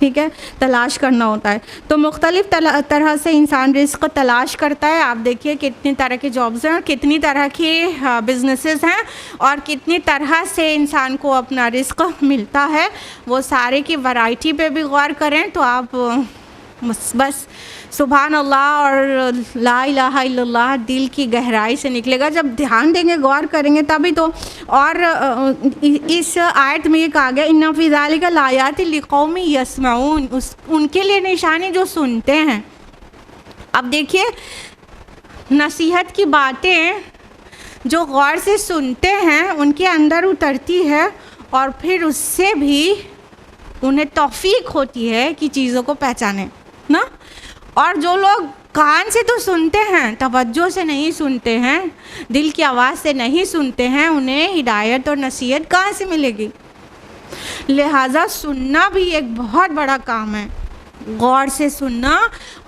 ठीक है, तलाश करना होता है। तो मुख्तलिफ़ तरह से इंसान रिस्क तलाश करता है। आप देखिए कितनी तरह के जॉब्स हैं और कितनी तरह के बिजनेसेस हैं और कितनी तरह से इंसान को अपना रिस्क मिलता है। वो सारे की वैरायटी पे भी गौर करें तो आप बस सुभान अल्लाह और ला इलाहा इल्लल्लाह दिल की गहराई से निकलेगा। जब ध्यान देंगे, गौर करेंगे तभी तो। और इस आयत में ये कहा गया इन्ना फ़ी ज़ालिका लायातिन लिक़ौमिन यस्मऊन, उनके लिए निशानी जो सुनते हैं। अब देखिए नसीहत की बातें जो गौर से सुनते हैं उनके अंदर उतरती है और फिर उससे भी उन्हें तौफीक होती है कि चीज़ों को पहचाने ना। और जो लोग कान से तो सुनते हैं, तवज्जो से नहीं सुनते हैं, दिल की आवाज़ से नहीं सुनते हैं, उन्हें हिदायत और नसीहत कहाँ से मिलेगी। लिहाजा सुनना भी एक बहुत बड़ा काम है, गौर से सुनना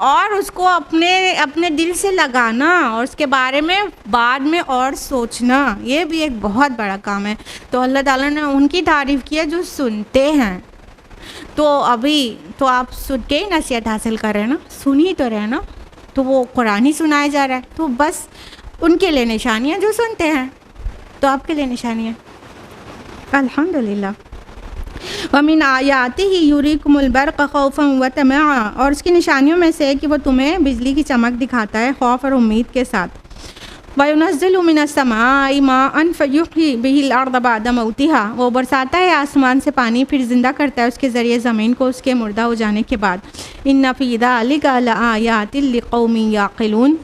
और उसको अपने दिल से लगाना और उसके बारे में बाद में और सोचना, ये भी एक बहुत बड़ा काम है। तो अल्लाह ताला ने उनकी तारीफ़ की है जो सुनते हैं। तो अभी तो आप सुन के ही नसीहत हासिल कर रहे हैं ना, सुन ही तो रहे हैं ना, तो वो कुरान ही सुनाया जा रहा है। तो बस उनके लिए निशानी है जो सुनते हैं, तो आपके लिए निशानी है। अल्हम्दुलिल्लाह। वमिन आयातिही युरीकुमुल बर्क़ खौफ़न व तमअ, और उसकी निशानियों में से है कि वो तुम्हें बिजली की चमक दिखाता है खौफ और उम्मीद के साथ। वयुनज़्ज़िलु मिनस समाई माअन फ़युह्यी बिहिल अर्ज़ बअद मौतिहा, वो बरसाता है आसमान से पानी फिर ज़िंदा करता है उसके ज़रिए ज़मीन को उसके मुर्दा हो जाने के बाद। इन्ना फ़ी ज़ालिका लआयातिन लिक़ौमिन याक़िलून,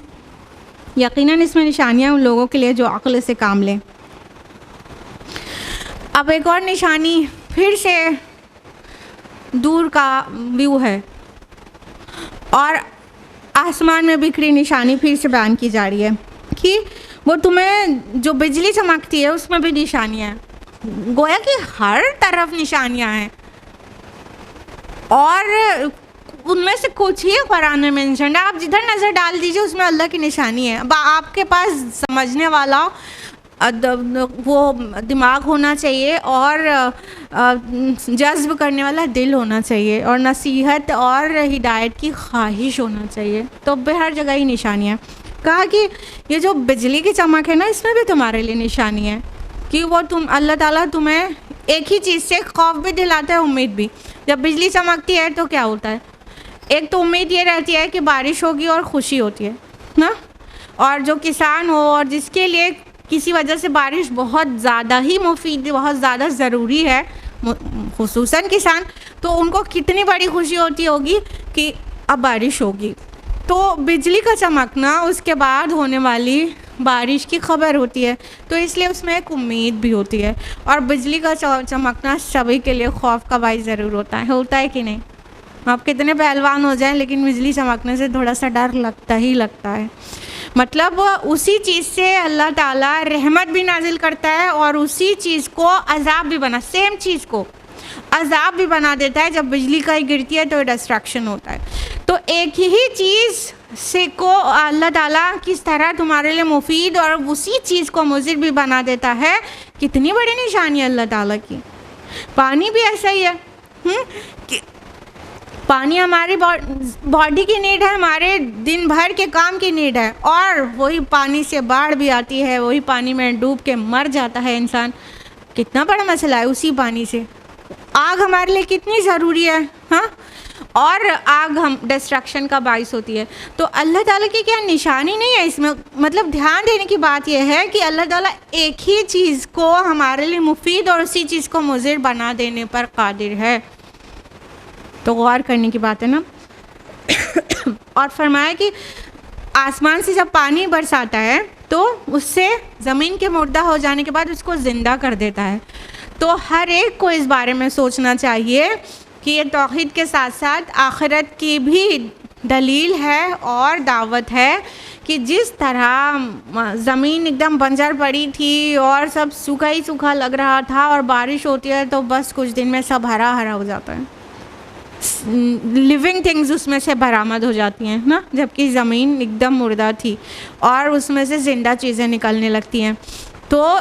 यकीनन इसमें निशानियाँ उन लोगों के लिए जो अक्ल से काम लें। अब एक और निशानी फिर से दूर का व्यू है और आसमान में बिखरी निशानी फिर से बयान की जा रही है कि वो तुम्हें जो बिजली चमकती है उसमें भी निशानियाँ हैं। गोया कि हर तरफ निशानियाँ हैं और उनमें से कुछ ही कुरान में मेंशन है। आप जिधर नज़र डाल दीजिए उसमें अल्लाह की निशानी है। अब आपके पास समझने वाला वो दिमाग होना चाहिए और जज्ब करने वाला दिल होना चाहिए और नसीहत और हिदायत की ख्वाहिश होना चाहिए, तो हर जगह ही निशानियाँ। कहा कि ये जो बिजली की चमक है ना, इसमें भी तुम्हारे लिए निशानी है कि वो अल्लाह ताला तुम्हें एक ही चीज़ से खौफ भी दिलाता है, उम्मीद भी। जब बिजली चमकती है तो क्या होता है, एक तो उम्मीद ये रहती है कि बारिश होगी और खुशी होती है ना। और जो किसान हो और जिसके लिए किसी वजह से बारिश बहुत ज़्यादा ही मुफीद, बहुत ज़्यादा ज़रूरी है, खुसूसन किसान, तो उनको कितनी बड़ी खुशी होती होगी कि अब बारिश होगी। तो बिजली का चमकना उसके बाद होने वाली बारिश की खबर होती है, तो इसलिए उसमें एक उम्मीद भी होती है। और बिजली का चमकना सभी के लिए खौफ का बाइस ज़रूर होता है कि नहीं। आप कितने पहलवान हो जाएं लेकिन बिजली चमकने से थोड़ा सा डर लगता ही लगता है। मतलब उसी चीज़ से अल्लाह ताला रहमत भी नाजिल करता है और उसी चीज़ को अजाब भी बना, सेम चीज़ को अजाब भी बना देता है। जब बिजली कहीं गिरती है तो डिस्ट्रैक्शन होता है। तो एक ही चीज़ से को अल्लाह ताला किस तरह तुम्हारे लिए मुफीद और उसी चीज़ को मुज़िर भी बना देता है, कितनी बड़ी निशानी है अल्लाह ताला की। पानी भी ऐसा ही है कि पानी हमारी बॉडी की नीड है, हमारे दिन भर के काम की नीड है, और वही पानी से बाढ़ भी आती है, वही पानी में डूब के मर जाता है इंसान। कितना बड़ा मसला है उसी पानी से। आग हमारे लिए कितनी ज़रूरी है, हाँ, और आग हम डिस्ट्रक्शन का बाइस होती है। तो अल्लाह ताला की क्या निशानी नहीं है इसमें। मतलब ध्यान देने की बात यह है कि अल्लाह ताला एक ही चीज़ को हमारे लिए मुफीद और उसी चीज़ को मुज़िर बना देने पर कादिर है। तो गौर करने की बात है ना। और फरमाया कि आसमान से जब पानी बरसाता है तो उससे ज़मीन के मुर्दा हो जाने के बाद उसको ज़िंदा कर देता है। तो हर एक को इस बारे में सोचना चाहिए कि ये तौहीद के साथ साथ आखिरत की भी दलील है और दावत है कि जिस तरह ज़मीन एकदम बंजर पड़ी थी और सब सूखा ही सूखा लग रहा था और बारिश होती है तो बस कुछ दिन में सब हरा हरा हो जाता है, लिविंग थिंग्स उसमें से बरामद हो जाती हैं ना, जबकि ज़मीन एकदम मुर्दा थी और उसमें से ज़िंदा चीज़ें निकलने लगती हैं। तो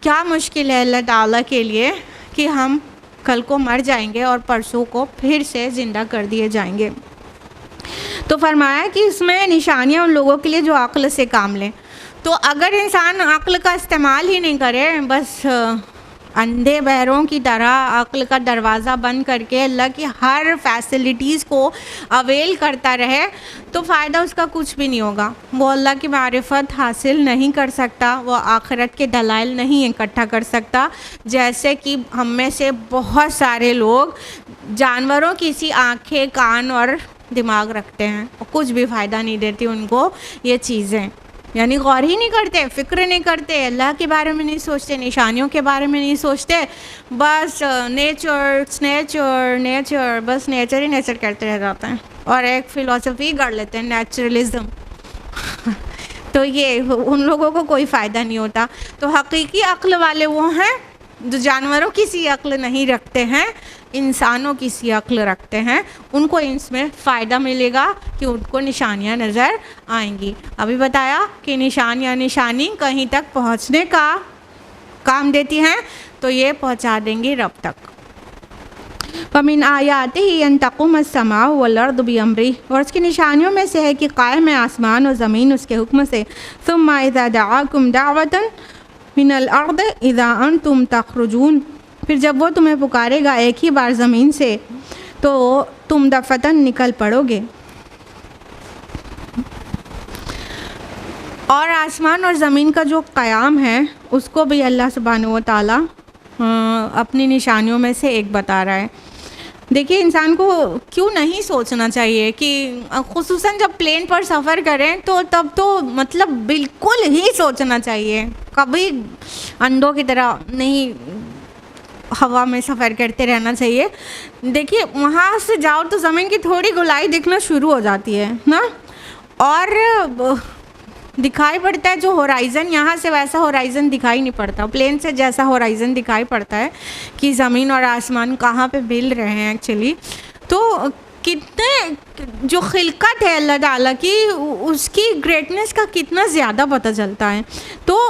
क्या मुश्किल है अल्लाह ताला के लिए कि हम कल को मर जाएंगे और परसों को फिर से ज़िंदा कर दिए जाएंगे। तो फरमाया कि इसमें निशानियाँ उन लोगों के लिए जो अक्ल से काम लें। तो अगर इंसान अक्ल का इस्तेमाल ही नहीं करे, बस अंधे बहरों की तरह अक्ल का दरवाज़ा बंद करके अल्लाह की हर फैसिलिटीज़ को अवेल करता रहे, तो फ़ायदा उसका कुछ भी नहीं होगा। वो अल्लाह की मारिफत हासिल नहीं कर सकता, वो आखिरत के दलाइल नहीं इकट्ठा कर सकता। जैसे कि हम में से बहुत सारे लोग जानवरों की सी आँखें, कान और दिमाग रखते हैं और कुछ भी फ़ायदा नहीं देती उनको ये चीज़ें, यानी गौर ही नहीं करते, फ़िक्र नहीं करते, अल्लाह के बारे में नहीं सोचते, निशानियों के बारे में नहीं सोचते, बस नेचर नेचर नेचर, बस नेचर ही नेचर करते रह जाते हैं और एक फ़िलॉसफी कर लेते हैं, नेचुरलिज़म। तो ये उन लोगों को कोई फ़ायदा नहीं होता। तो हकीकी अक्ल वाले वो हैं जो जानवरों की सी अक्ल नहीं रखते हैं, इंसानों की सी अक्ल रखते हैं। उनको इसमें फ़ायदा मिलेगा कि उनको निशानियाँ नज़र आएंगी। अभी बताया कि निशान या निशानी कहीं तक पहुँचने का काम देती हैं, तो ये पहुँचा देंगी रब तक। फ़मिन आयातिही अन तक़ूम अस्समाउ वल अर्दु बिअम्रिही, और उसकी निशानियों में से है कि कायम है आसमान और ज़मीन उसके हुक्म से। सुम्मा इज़ा दआकुम दावतन मिनल अर्द इज़ा अंतुम तख़रुजून, फिर जब वो तुम्हें पुकारेगा एक ही बार ज़मीन से तो तुम दफ़तन निकल पड़ोगे। और आसमान और ज़मीन का जो क़याम है उसको भी अल्लाह सुब्हानहू व तआला अपनी निशानियों में से एक बता रहा है। देखिए, इंसान को क्यों नहीं सोचना चाहिए कि ख़ुसूसन जब प्लेन पर सफ़र करें तो तब तो मतलब बिल्कुल ही सोचना चाहिए, कभी अंडों की तरह नहीं हवा में सफ़र करते रहना चाहिए। देखिए, वहाँ से जाओ तो ज़मीन की थोड़ी गोलाई दिखना शुरू हो जाती है ना, और दिखाई पड़ता है जो होराइज़न, यहाँ से वैसा होराइज़न दिखाई नहीं पड़ता, प्लेन से जैसा होराइज़न दिखाई पड़ता है कि ज़मीन और आसमान कहाँ पे मिल रहे हैं एक्चुअली। तो कितने जो खिलकत है अल्लाह ताला की, उसकी ग्रेटनेस का कितना ज़्यादा पता चलता है। तो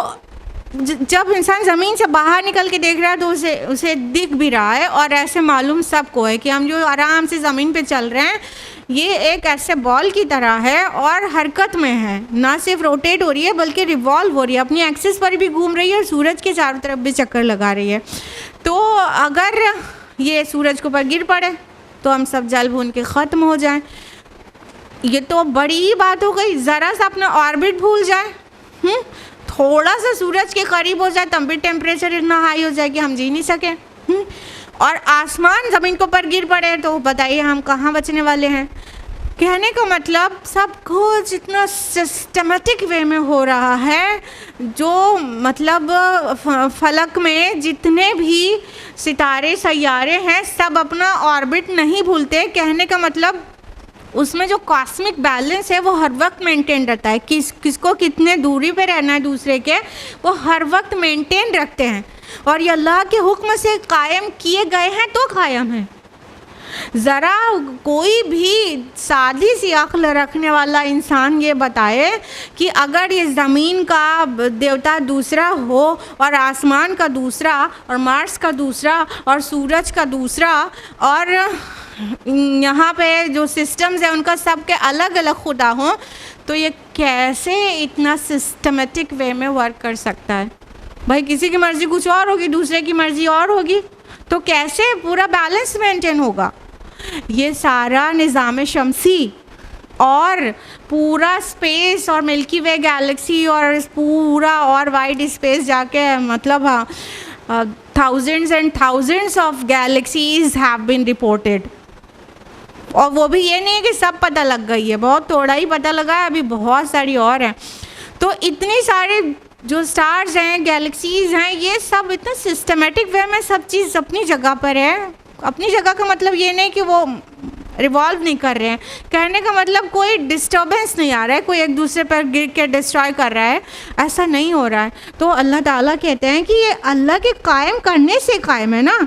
जब इंसान ज़मीन से बाहर निकल के देख रहा है तो उसे दिख भी रहा है, और ऐसे मालूम सबको है कि हम जो आराम से ज़मीन पे चल रहे हैं ये एक ऐसे बॉल की तरह है और हरकत में है, ना सिर्फ रोटेट हो रही है बल्कि रिवॉल्व हो रही है, अपनी एक्सिस पर भी घूम रही है और सूरज के चारों तरफ भी चक्कर लगा रही है। तो अगर ये सूरज के ऊपर गिर पड़े तो हम सब जल भून के ख़त्म हो जाएं, ये तो बड़ी ही बात हो गई। ज़रा सा अपना ऑर्बिट भूल जाए, थोड़ा सा सूरज के करीब हो जाए तब भी टेम्परेचर इतना हाई हो जाए कि हम जी नहीं सकें, और आसमान ज़मीन के ऊपर गिर पड़े तो बताइए हम कहाँ बचने वाले हैं। कहने का मतलब सब कुछ इतना सिस्टमेटिक वे में हो रहा है, जो मतलब फलक में जितने भी सितारे सैयारे हैं सब अपना ऑर्बिट नहीं भूलते। कहने का मतलब उसमें जो कॉस्मिक बैलेंस है वो हर वक्त मेंटेन रहता है, किसको कितने दूरी पे रहना है दूसरे के, वो हर वक्त मेंटेन रखते हैं, और ये अल्लाह के हुक्म से कायम किए गए हैं तो कायम है। ज़रा कोई भी सादी सी अक्ल रखने वाला इंसान ये बताए कि अगर ये ज़मीन का देवता दूसरा हो और आसमान का दूसरा और मार्स का दूसरा और सूरज का दूसरा और यहाँ पे जो सिस्टम्स हैं उनका सब के अलग अलग खुदा हों, तो ये कैसे इतना सिस्टमेटिक वे में वर्क कर सकता है। भाई किसी की मर्ज़ी कुछ और होगी, दूसरे की मर्ज़ी और होगी, तो कैसे पूरा बैलेंस मेंटेन होगा। ये सारा निज़ाम शमसी और पूरा स्पेस और मिल्की वे गैलेक्सी और पूरा और वाइड स्पेस जाके मतलब thousands and thousands of galaxies have been reported, और वो भी ये नहीं है कि सब पता लग गई है, बहुत थोड़ा ही पता लगा है, अभी बहुत सारी और हैं। तो इतनी सारे जो स्टार्स हैं, गैलेक्सीज़ हैं, ये सब इतना सिस्टमेटिक वे में सब चीज़ अपनी जगह पर है। अपनी जगह का मतलब ये नहीं कि वो रिवॉल्व नहीं कर रहे हैं। कहने का मतलब कोई डिस्टर्बेंस नहीं आ रहा है, कोई एक दूसरे पर गिर के डिस्ट्रॉय कर रहा है, ऐसा नहीं हो रहा है। तो अल्लाह ताला कहते हैं कि ये अल्लाह के कायम करने से कायम है ना,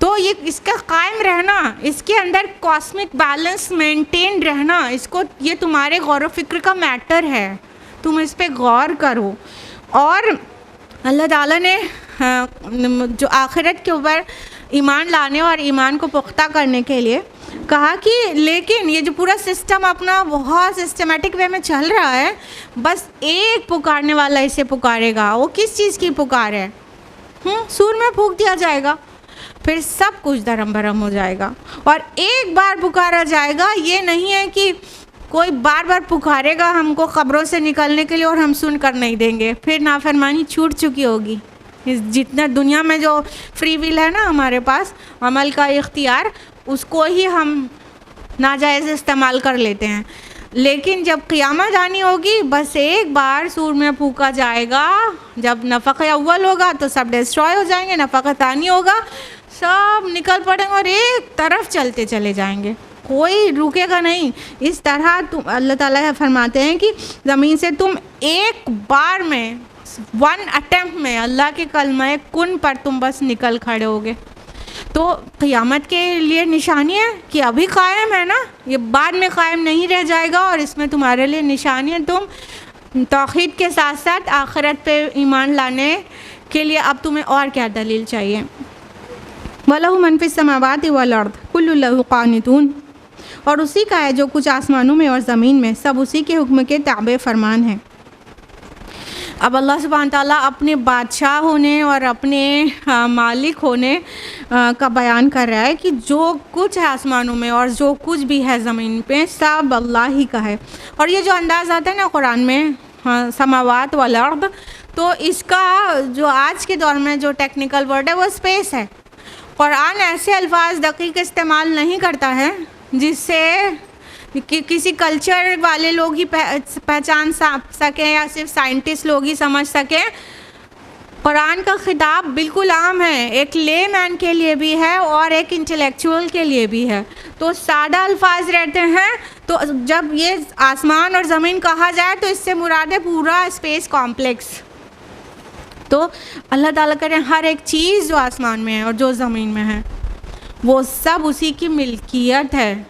तो ये इसका कायम रहना, इसके अंदर कॉस्मिक बैलेंस मेंटेन रहना, इसको ये तुम्हारे गौर व फिक्र का मैटर है, तुम इस पे गौर करो। और अल्लाह ताला ने जो आखिरत के ऊपर ईमान लाने और ईमान को पुख्ता करने के लिए कहा कि लेकिन ये जो पूरा सिस्टम अपना बहुत सिस्टमेटिक वे में चल रहा है, बस एक पुकारने वाला इसे पुकारेगा। वो किस चीज़ की पुकार है? सूर में फूंक दिया जाएगा, फिर सब कुछ धर्म भरम हो जाएगा। और एक बार पुकारा जाएगा, ये नहीं है कि कोई बार बार पुकारेगा हमको ख़बरों से निकलने के लिए और हम सुन कर नहीं देंगे, फिर नाफरमानी छूट चुकी होगी। इस जितना दुनिया में जो फ्री विल है ना हमारे पास, अमल का इख्तियार, उसको ही हम नाजायज़ इस्तेमाल कर लेते हैं। लेकिन जब क़ियामत आनी होगी, बस एक बार सूर में फूका जाएगा, जब नफ़क़ अव्वल होगा तो सब डिस्ट्रॉय हो जाएंगे, नफ़क़ तानी होगा सब निकल पड़ेंगे और एक तरफ चलते चले जाएंगे, कोई रुकेगा नहीं। इस तरह तुम अल्लाह ताला फरमाते हैं कि ज़मीन से तुम एक बार में, वन अटेम्प्ट में अल्लाह के कलमा कुन पर तुम बस निकल खड़े होगे। तो क़ियामत के लिए निशानी है कि अभी कायम है ना, ये बाद में कायम नहीं रह जाएगा, और इसमें तुम्हारे लिए निशानी है। तुम तौहीद के साथ साथ आखिरत पे ईमान लाने के लिए अब तुम्हें और क्या दलील चाहिए? वलहु मन फिस समावाति वल अर्द कुल्लु लहु क़ानितून, और उसी का है जो कुछ आसमानों में और ज़मीन में, सब उसी के हुक्म के ताबे फरमान हैं। अब अल्लाह सुब्हान ताला अपने बादशाह होने और अपने मालिक होने का बयान कर रहा है कि जो कुछ है आसमानों में और जो कुछ भी है ज़मीन पे, सब अल्लाह ही का है। और ये जो अंदाज़ आता है ना कुरान में, समावात वल अर्द, तो इसका जो आज के दौर में जो टेक्निकल वर्ड है वो स्पेस है। कुरान ऐसे अल्फाज दकीक इस्तेमाल नहीं करता है जिससे कि किसी कल्चर वाले लोग ही पहचान सकें या सिर्फ साइंटिस्ट लोग ही समझ सकें। कुरान का खिताब बिल्कुल आम है, एक ले मैन के लिए भी है और एक इंटेलेक्चुअल के लिए भी है। तो सादा अल्फाज रहते हैं, तो जब ये आसमान और ज़मीन कहा जाए तो इससे मुराद है पूरा स्पेस कॉम्प्लेक्स। तो अल्लाह ताला करें हर एक चीज़ जो आसमान में है और जो ज़मीन में है वो सब उसी की मिल्कियत है,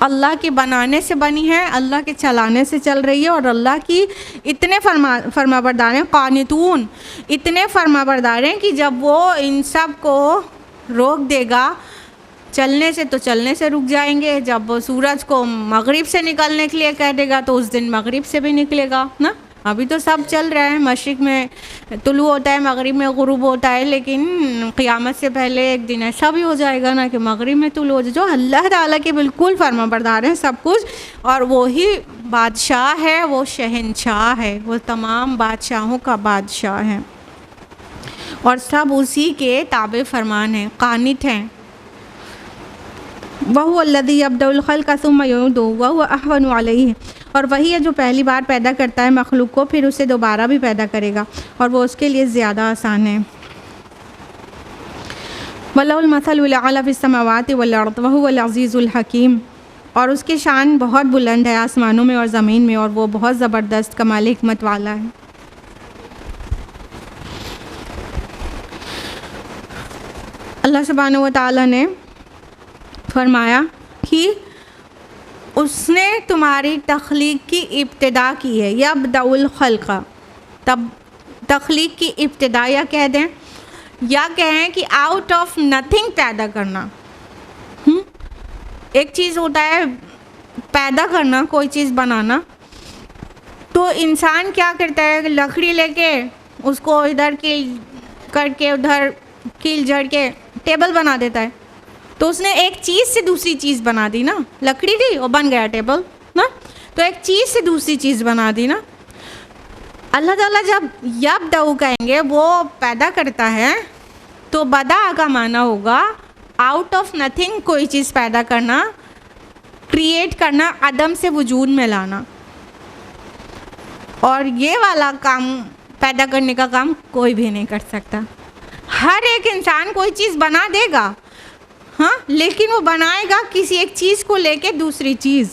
अल्लाह के बनाने से बनी है, अल्लाह के चलाने से चल रही है। और अल्लाह की इतने फरमाबरदार हैं, क़ानितून, इतने फरमाबरदार हैं कि जब वो इन सब को रोक देगा चलने से तो चलने से रुक जाएंगे, जब वो सूरज को मगरिब से निकलने के लिए कह देगा तो उस दिन मगरिब से भी निकलेगा ना। अभी तो सब चल रहा है, मशरिक़ में तुलू होता है, मगरिब में गुरूब होता है, लेकिन क़ियामत से पहले एक दिन ऐसा भी हो जाएगा ना कि मगरिब में तुलू हो जाए। जो अल्लाह ताला के बिल्कुल फरमाबरदार हैं सब कुछ, और वो ही बादशाह है, वो शहनशाह है, वो तमाम बादशाहों का बादशाह है और सब उसी के ताबे फरमान हैं, कानित हैं। वहु अल्लज़ी यब्दउल खल्क़ सुम्मा युईदुहु वहुव अहवनु अलैहि, और वही है जो पहली बार पैदा करता है मखलूक को, फिर उसे दोबारा भी पैदा करेगा और वो उसके लिए ज़्यादा आसान है। वलहुल मसलुल आला फिस समावाति वल अर्द वहुवल अज़ीज़ुल हकीम, और उसकी शान बहुत बुलंद है आसमानों में और ज़मीन में, और वो बहुत ज़बरदस्त कमाल हिकमत वाला है। अल्लाह सुब्हानहु व तआला ने फरमाया कि उसने तुम्हारी तख्लीक की इब्तिदा की है, यब्दउल खल्क़, तब तख्लीक की इब्तिदा या कह दें या कहें कि आउट ऑफ नथिंग पैदा करना। एक चीज़ होता है पैदा करना, कोई चीज़ बनाना, तो इंसान क्या करता है, लकड़ी लेके उसको इधर कील करके उधर कील जड़ के टेबल बना देता है। तो उसने एक चीज़ से दूसरी चीज़ बना दी ना, लकड़ी दी और बन गया टेबल ना। तो एक चीज़ से दूसरी चीज़ बना दी ना। अल्लाह ताला जब यब्दउ कहेंगे वो पैदा करता है, तो बदा का माना होगा आउट ऑफ नथिंग कोई चीज़ पैदा करना, क्रिएट करना, अदम से वजूद में लाना। और ये वाला काम पैदा करने का काम कोई भी नहीं कर सकता। हर एक इंसान कोई चीज़ बना देगा, हाँ, लेकिन वो बनाएगा किसी एक चीज़ को लेके दूसरी चीज़,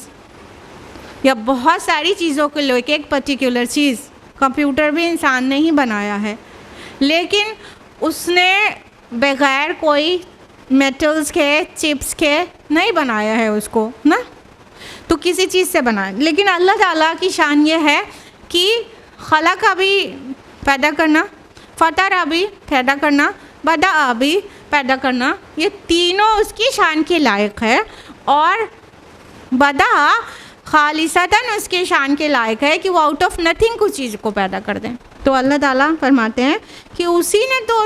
या बहुत सारी चीज़ों को लेके एक पर्टिकुलर चीज़। कंप्यूटर भी इंसान ने ही बनाया है, लेकिन उसने बगैर कोई मेटल्स के, चिप्स के नहीं बनाया है उसको ना, तो किसी चीज़ से बनाया। लेकिन अल्लाह ताला की शान ये है कि खलक़ा भी पैदा करना, फ़तरा भी पैदा करना, बदा भी पैदा करना, ये तीनों उसकी शान के लायक है। और बदा खालिसतन उसके शान के लायक है कि वो आउट ऑफ नथिंग कुछ चीज़ को पैदा कर दें। तो अल्लाह ताला फरमाते हैं कि उसी ने तो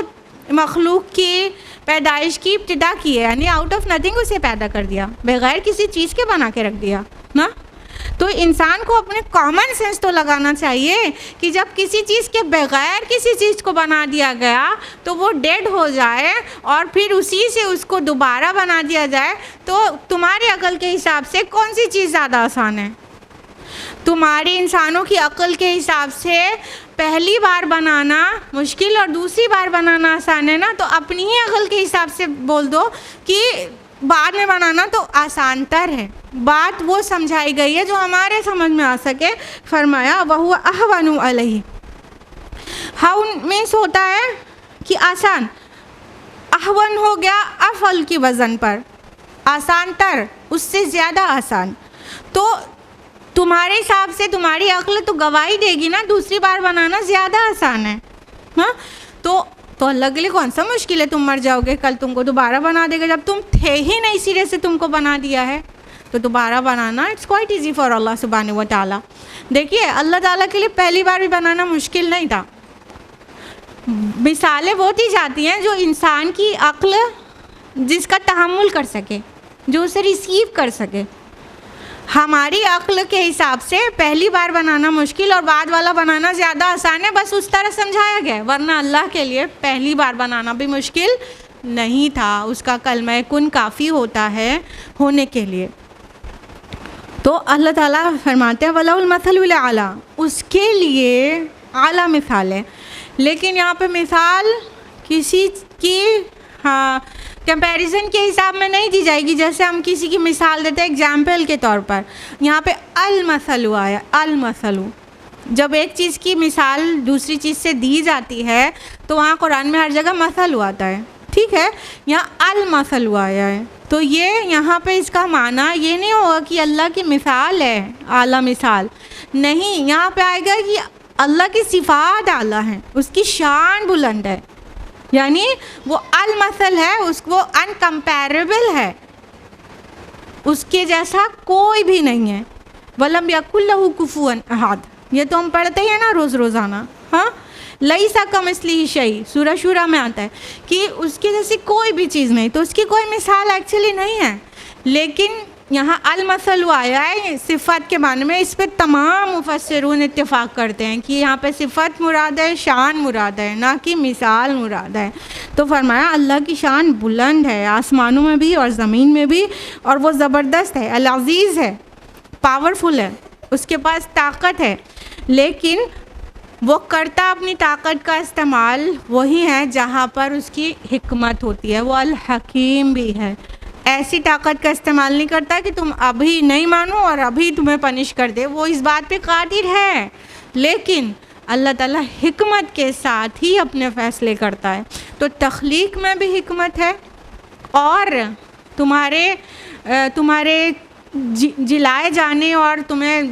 मखलूक की पैदाइश की इब्तिदा की है, यानी आउट ऑफ नथिंग उसे पैदा कर दिया, बग़ैर किसी चीज़ के बना के रख दिया ना। तो इंसान को अपने कॉमन सेंस तो लगाना चाहिए कि जब किसी चीज़ के बग़ैर किसी चीज़ को बना दिया गया तो वो डेड हो जाए और फिर उसी से उसको दोबारा बना दिया जाए, तो तुम्हारी अकल के हिसाब से कौन सी चीज़ ज़्यादा आसान है? तुम्हारी इंसानों की अकल के हिसाब से पहली बार बनाना मुश्किल और दूसरी बार बनाना आसान है ना, तो अपनी ही अकल के हिसाब से बोल दो कि बाद में बनाना तो आसानतर है। बात वो समझाई गई है जो हमारे समझ में आ सके। फरमाया वहुवा अहवनु अलैहि, हाउन मीन्स होता है कि आसान, अहवन हो गया अफल की वज़न पर, आसानतर, उससे ज़्यादा आसान। तो तुम्हारे हिसाब से तुम्हारी अक्ल तो गवाही देगी ना दूसरी बार बनाना ज़्यादा आसान है। हाँ, तो अल्लाह के लिए कौन सा मुश्किल है? तुम मर जाओगे, कल तुमको दोबारा बना देगा। जब तुम थे ही नहीं सिरे से तुमको बना दिया है तो दोबारा बनाना इट्स क्वाइट ईजी फॉर अल्लाह सुब्हानहू व तआला। देखिए, अल्लाह ताला के लिए पहली बार भी बनाना मुश्किल नहीं था। मिसालें वो दी जाती हैं जो इंसान की अक्ल जिसका तहम्मुल कर सके, जो उसे रिसीव कर सके। हमारी अक्ल के हिसाब से पहली बार बनाना मुश्किल और बाद वाला बनाना ज़्यादा आसान है, बस उस तरह समझाया गया। वरना अल्लाह के लिए पहली बार बनाना भी मुश्किल नहीं था, उसका कलमा कुन काफ़ी होता है होने के लिए। तो अल्लाह ताला फरमाते हैं वलहुल मसलुल आला, उसके लिए आला मिसाल है। लेकिन यहाँ पे मिसाल किसी की कंपैरिजन के हिसाब में नहीं दी जाएगी। जैसे हम किसी की मिसाल देते हैं एग्जाम्पल के तौर पर, यहाँ पे अल मसलु आया। अल मसलु, जब एक चीज़ की मिसाल दूसरी चीज़ से दी जाती है तो वहाँ कुरान में हर जगह मसलु आता है, ठीक है। यहाँ अल मसलु आया है, तो ये यहाँ पे इसका माना ये नहीं होगा कि अल्लाह की मिसाल है आला मिसाल, नहीं। यहाँ पे आएगा कि अल्लाह की सिफ़ात आला हैं, उसकी शान बुलंद है, यानी वो अल मसल है, उसको अनकम्पैरेबल है, उसके जैसा कोई भी नहीं है। वलम यकुल लहू कुफुवन अहद, ये तो हम पढ़ते हैं ना रोज़ाना। हाँ, लैसा कमिस्लिही शै, सूरह शूरा में आता है कि उसके जैसी कोई भी चीज़ नहीं, तो उसकी कोई मिसाल एक्चुअली नहीं है। लेकिन यहाँ अल मसल आया है सिफ़त के माने में, इस पर तमाम मुफस्सिरून इत्तिफ़ाक़ करते हैं कि यहाँ पे सिफ़त मुराद है, शान मुराद है, ना कि मिसाल मुराद है। तो फरमाया अल्लाह की शान बुलंद है, आसमानों में भी और ज़मीन में भी, और वो ज़बरदस्त है, अल अज़ीज़ है, पावरफुल है, उसके पास ताकत है। लेकिन वो करता अपनी ताकत का इस्तेमाल वही है जहाँ पर उसकी हिकमत होती है। वो अल हकीम भी है, ऐसी ताकत का इस्तेमाल नहीं करता कि तुम अभी नहीं मानो और अभी तुम्हें पनिश कर दे। वो इस बात पे कादिर है, लेकिन अल्लाह ताला हिकमत के साथ ही अपने फ़ैसले करता है। तो तख्लीक में भी हिकमत है, और तुम्हारे जिलाए जाने और तुम्हें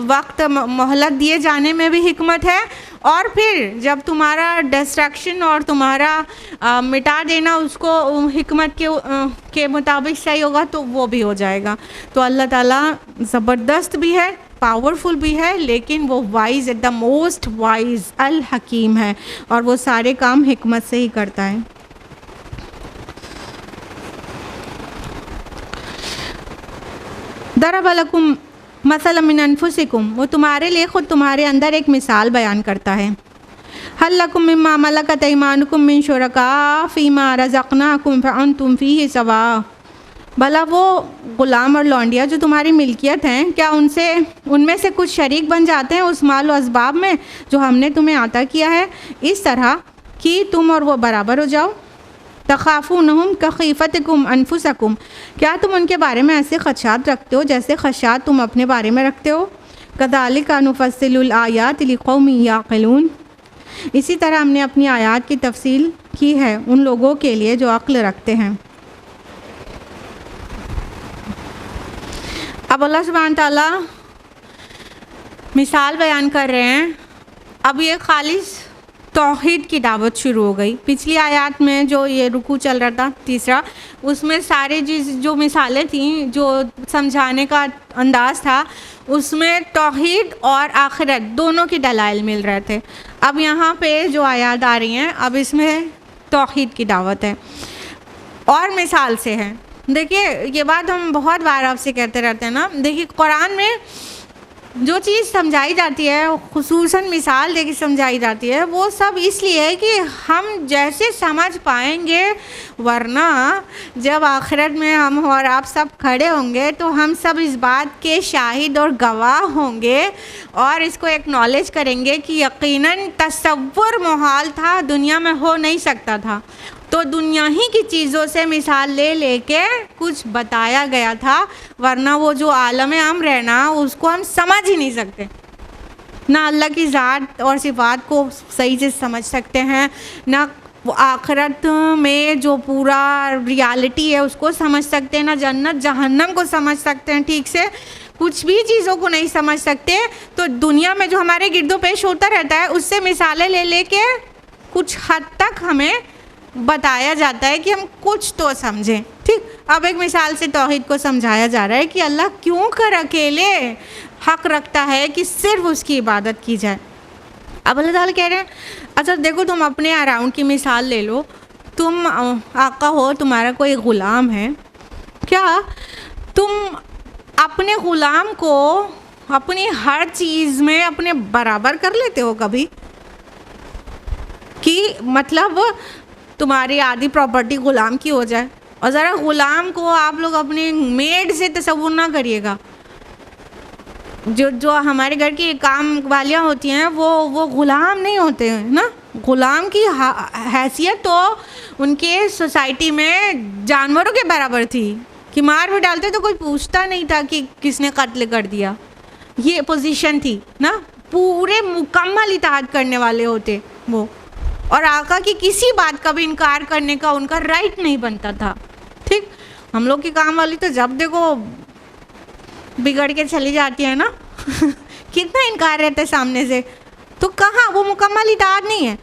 वक्त मोहलत दिए जाने में भी हिकमत है, और फिर जब तुम्हारा डिस्ट्रैक्शन और तुम्हारा मिटा देना उसको हिकमत के मुताबिक सही होगा तो वो भी हो जाएगा। तो अल्लाह ताला ज़बरदस्त भी है, पावरफुल भी है, लेकिन वो वाइज़ द मोस्ट वाइज़ अल हकीम है, और वो सारे काम हिकमत से ही करता है। दरब लकुम मसलन मिन अनफुसिकुम, वो तुम्हारे लिए ख़ुद तुम्हारे अंदर एक मिसाल बयान करता है। हल लकुम मिम्मा मलकत ऐमानुकुम मिन शुरका फ़ीमा रज़क़नाकुम फ़अंतुम फ़ीहि सवा, भला वो ग़ुलाम और लौंडिया जो तुम्हारी मिल्कियत हैं, क्या उनमें से कुछ शरीक बन जाते हैं उस माल व असबाब में जो हमने तुम्हें अता किया है, इस तरह कि तुम और वो बराबर हो जाओ। तखाफूनहुम कखीफतकुम अनफुसकुम, क्या तुम उनके बारे में ऐसे खदशात रखते हो जैसे खदशात तुम अपने बारे में रखते हो। कज़ालिका नुफ़स्सिलुल आयात लिक़ौमिन याक़िलून, इसी तरह हमने अपनी आयात की तफसील की है उन लोगों के लिए जो अक्ल रखते हैं। अब अल्लाह सुब्हान ताला मिसाल बयान कर रहे हैं। अब ये खालिस तौहीद की दावत शुरू हो गई। पिछली आयत में जो ये रुकू चल रहा था तीसरा, उसमें सारे चीज़ जो मिसालें थीं, जो समझाने का अंदाज़ था, उसमें तौहीद और आखिरत दोनों की दलाइल मिल रहे थे। अब यहाँ पे जो आयत आ रही हैं, अब इसमें तौहीद की दावत है और मिसाल से है। देखिए, ये बात हम बहुत बार आपसे कहते रहते हैं ना। देखिए, कुरान में जो चीज़ समझाई जाती है, खुसूसन मिसाल देके समझाई जाती है, वो सब इसलिए है कि हम जैसे समझ पाएंगे, वरना जब आखिरत में हम और आप सब खड़े होंगे तो हम सब इस बात के शाहिद और गवाह होंगे और इसको एक्नॉलेज करेंगे कि यकीनन तसव्वुर मुहाल था, दुनिया में हो नहीं सकता था। तो दुनिया ही की चीज़ों से मिसाल ले लेके कुछ बताया गया था, वरना वो जो आलम अम्र है ना, उसको हम समझ ही नहीं सकते। ना अल्लाह की ज़ात और सिफ़ात को सही से समझ सकते हैं, ना आखिरत में जो पूरा रियलिटी है उसको समझ सकते हैं, ना जन्नत जहन्नम को समझ सकते हैं ठीक से, कुछ भी चीज़ों को नहीं समझ सकते। तो दुनिया में जो हमारे गिरदो पेश होता रहता है, उससे मिसालें ले लेके कुछ हद तक हमें बताया जाता है कि हम कुछ तो समझें। ठीक, अब एक मिसाल से तौहीद को समझाया जा रहा है कि अल्लाह क्यों कर अकेले हक़ रखता है कि सिर्फ उसकी इबादत की जाए। अब अल्लाह ताला कह रहे हैं, अच्छा देखो, तुम अपने अराउंड की मिसाल ले लो। तुम आका हो, तुम्हारा कोई ग़ुलाम है, क्या तुम अपने ग़ुलाम को अपनी हर चीज़ में अपने बराबर कर लेते हो कभी? कि मतलब तुम्हारी आधी प्रॉपर्टी ग़ुलाम की हो जाए। और ज़रा ग़ुलाम को आप लोग अपने मेड से तसव्वुर ना करिएगा। जो हमारे घर की काम वालियाँ होती हैं, वो ग़ुलाम नहीं होते हैं ना। ग़ुलाम की हैसियत तो उनके सोसाइटी में जानवरों के बराबर थी कि मार भी डालते तो कोई पूछता नहीं था कि किसने कत्ल कर दिया। ये पोजीशन थी ना, पूरे मुकम्मल इताअत करने वाले होते वो, और आका की किसी बात का भी इनकार करने का उनका राइट नहीं बनता था। ठीक, हम लोग की काम वाली तो जब देखो बिगड़ के चली जाती है ना कितना इनकार रहता है सामने से, तो कहाँ वो मुकम्मल इताअत नहीं है।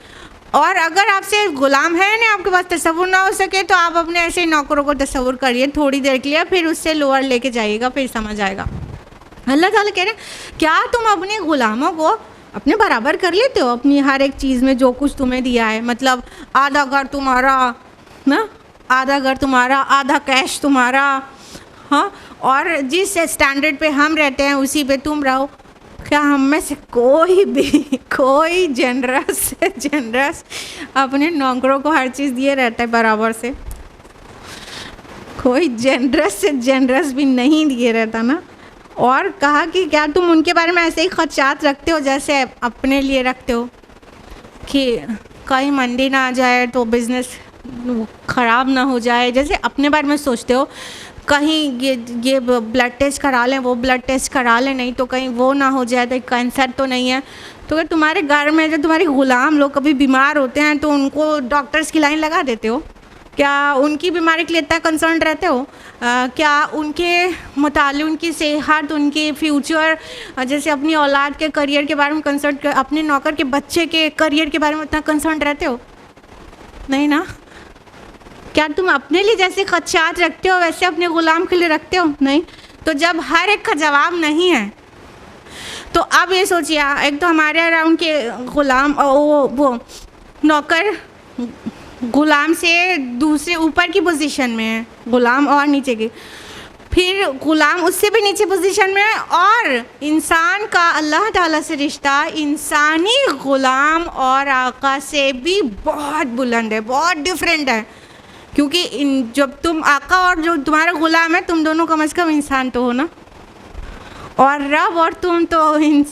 और अगर आपसे ग़ुलाम है ना, आपके पास तसव्वुर ना हो सके, तो आप अपने ऐसे नौकरों को तसव्वुर करिए थोड़ी देर के लिए, फिर उससे लोअर लेके जाइएगा, फिर समझ आएगा। अल्लाह ताला कह रहे हैं, क्या तुम अपने ग़ुलामों को अपने बराबर कर लेते हो अपनी हर एक चीज़ में, जो कुछ तुम्हें दिया है? मतलब आधा घर तुम्हारा ना, आधा घर तुम्हारा, आधा कैश तुम्हारा, हाँ, और जिस स्टैंडर्ड पे हम रहते हैं उसी पे तुम रहो। क्या हम में से कोई जनरस से जनरस अपने नौकरों को हर चीज़ दिए रहता है बराबर से? कोई जनरस से जनरस भी नहीं दिए रहता ना। और कहा कि क्या तुम उनके बारे में ऐसे ही खदशात रखते हो जैसे अपने लिए रखते हो, कि कहीं मंदी ना आ जाए तो बिज़नेस ख़राब ना हो जाए, जैसे अपने बारे में सोचते हो। कहीं ये ब्लड टेस्ट करा लें, वो ब्लड टेस्ट करा लें, नहीं तो कहीं वो ना हो जाए, तो कैंसर तो नहीं है। तो अगर तुम्हारे घर में जो तुम्हारे ग़ुलाम लोग कभी बीमार होते हैं तो उनको डॉक्टर्स की लाइन लगा देते हो? क्या उनकी बीमारी के लिए इतना कंसर्न रहते हो? क्या उनके मुतालिक उनकी सेहत, उनकी फ्यूचर, जैसे अपनी औलाद के करियर के बारे में कंसर्न, अपने नौकर के बच्चे के करियर के बारे में इतना कंसर्न रहते हो? नहीं ना। क्या तुम अपने लिए जैसे खदशात रखते हो वैसे अपने ग़ुलाम के लिए रखते हो? नहीं। तो जब हर एक का जवाब नहीं है, तो अब ये सोचिए, एक तो हमारे अराउंड के ग़ुलाम, वो नौकर ग़ुलाम से दूसरे ऊपर की पोजीशन में है, ग़ुलाम और नीचे की, फिर ग़ुलाम उससे भी नीचे पोजीशन में है, और इंसान का अल्लाह ताला से रिश्ता इंसानी ग़ुलाम और आका से भी बहुत बुलंद है, बहुत डिफरेंट है। क्योंकि जब तुम आका और जो तुम्हारा ग़ुलाम है, तुम दोनों कम से कम इंसान तो हो ना, और रब और तुम तो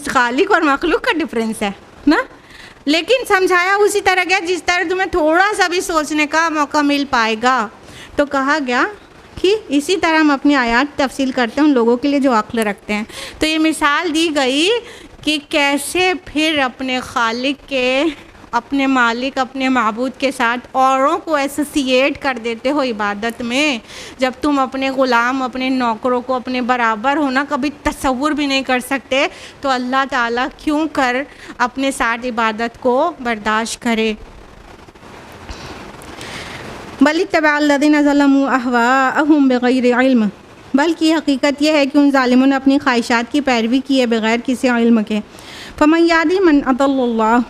खालिक और मखलूक का डिफरेंस है ना। लेकिन समझाया उसी तरह गया जिस तरह तुम्हें थोड़ा सा भी सोचने का मौका मिल पाएगा। तो कहा गया कि इसी तरह हम अपनी आयात तफसील करते हैं उन लोगों के लिए जो अक्ल रखते हैं। तो ये मिसाल दी गई कि कैसे फिर अपने खालिक के, अपने मालिक, अपने माबूद के साथ औरों को एसोसिएट कर देते हो इबादत में, जब तुम अपने ग़ुलाम, अपने नौकरों को अपने बराबर होना कभी तसव्वुर भी नहीं कर सकते, तो अल्लाह ताला क्यों कर अपने साथ इबादत को बर्दाश्त करे। बल इत्तबअल्लज़ीना ज़लमू अहवाअहुम बिग़ैरि इल्म, बल्कि हकीकत यह है कि उन ज़ालिमों ने अपनी ख्वाहिशात की पैरवी की है बग़ैर किसी इल्म के। फ़मन यहदी मन अदल्लल्लाह,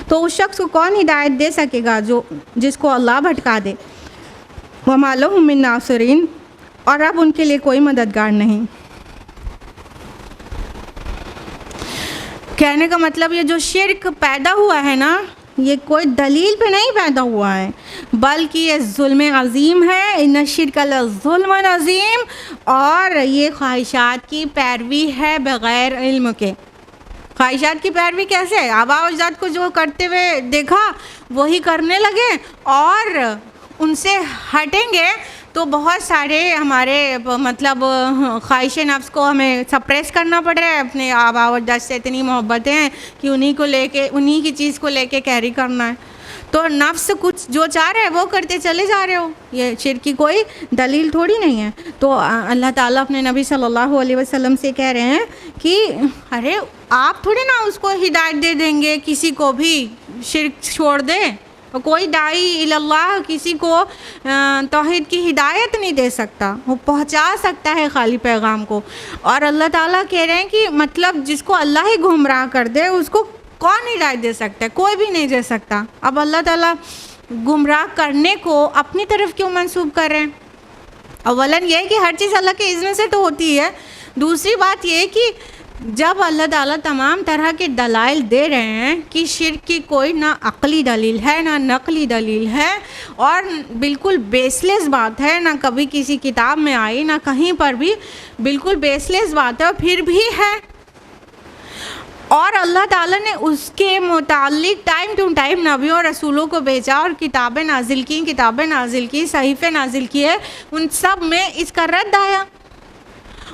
तो उस शख्स को कौन हिदायत दे सकेगा जो जिसको अल्लाह भटका दे। वमा लहुम मिन नासिरीन, और अब उनके लिए कोई मददगार नहीं। कहने का मतलब ये जो शिर्क पैदा हुआ है ना, ये कोई दलील पे नहीं पैदा हुआ है, बल्कि ये जुल्म अज़ीम है। इन्न शिर्क लज़ुल्मुन अज़ीम, और ये ख्वाहिशात की पैरवी है बग़ैर इल्म के। ख्वाहिशात की पैरवी कैसे है? आबा अजदाद को जो करते हुए देखा वही करने लगे, और उनसे हटेंगे तो बहुत सारे हमारे मतलब ख्वाहिश नफ्स को हमें सप्रेस करना पड़ रहा है। अपने आबा अजदाद से इतनी मोहब्बतें हैं कि उन्हीं को लेके, उन्हीं की चीज़ को लेके कैरी करना है, तो नफ्स कुछ जो चाह रहे हैं वो करते चले जा रहे हो। ये शिर्क की कोई दलील थोड़ी नहीं है। तो अल्लाह ताला अपने नबी सल्लल्लाहु अलैहि वसल्लम से कह रहे हैं कि अरे आप थोड़ी ना उसको हिदायत दे देंगे, किसी को भी शिर्क छोड़ दे। कोई दाई इल्लल्लाह किसी को तौहीद की हिदायत नहीं दे सकता, वो पहुंचा सकता है खाली पैगाम को। और अल्लाह ताला कह रहे हैं कि मतलब जिसको अल्लाह ही गुमराह कर दे उसको कौन हिदायत दे सकता है? कोई भी नहीं दे सकता। अब अल्लाह ताला गुमराह करने को अपनी तरफ क्यों मंसूब कर रहे हैं? अवलन ये है कि हर चीज़ अल्लाह के इज़्न से तो होती है। दूसरी बात ये है कि जब अल्लाह ताला तमाम तरह के दलाइल दे रहे हैं कि शिर्क की कोई ना अक़ली दलील है ना नकली दलील है, और बिल्कुल बेसलेस बात है, ना कभी किसी किताब में आई ना कहीं पर भी, बिल्कुल बेसलेस बात है, और फिर भी है। और अल्लाह ताला ने उसके मुतालिक टाइम टू टाइम नबियों और रसूलों को भेजा और किताबें नाजिल की, सहीफ़े नाजिल किए, उन सब में इसका रद्द आया।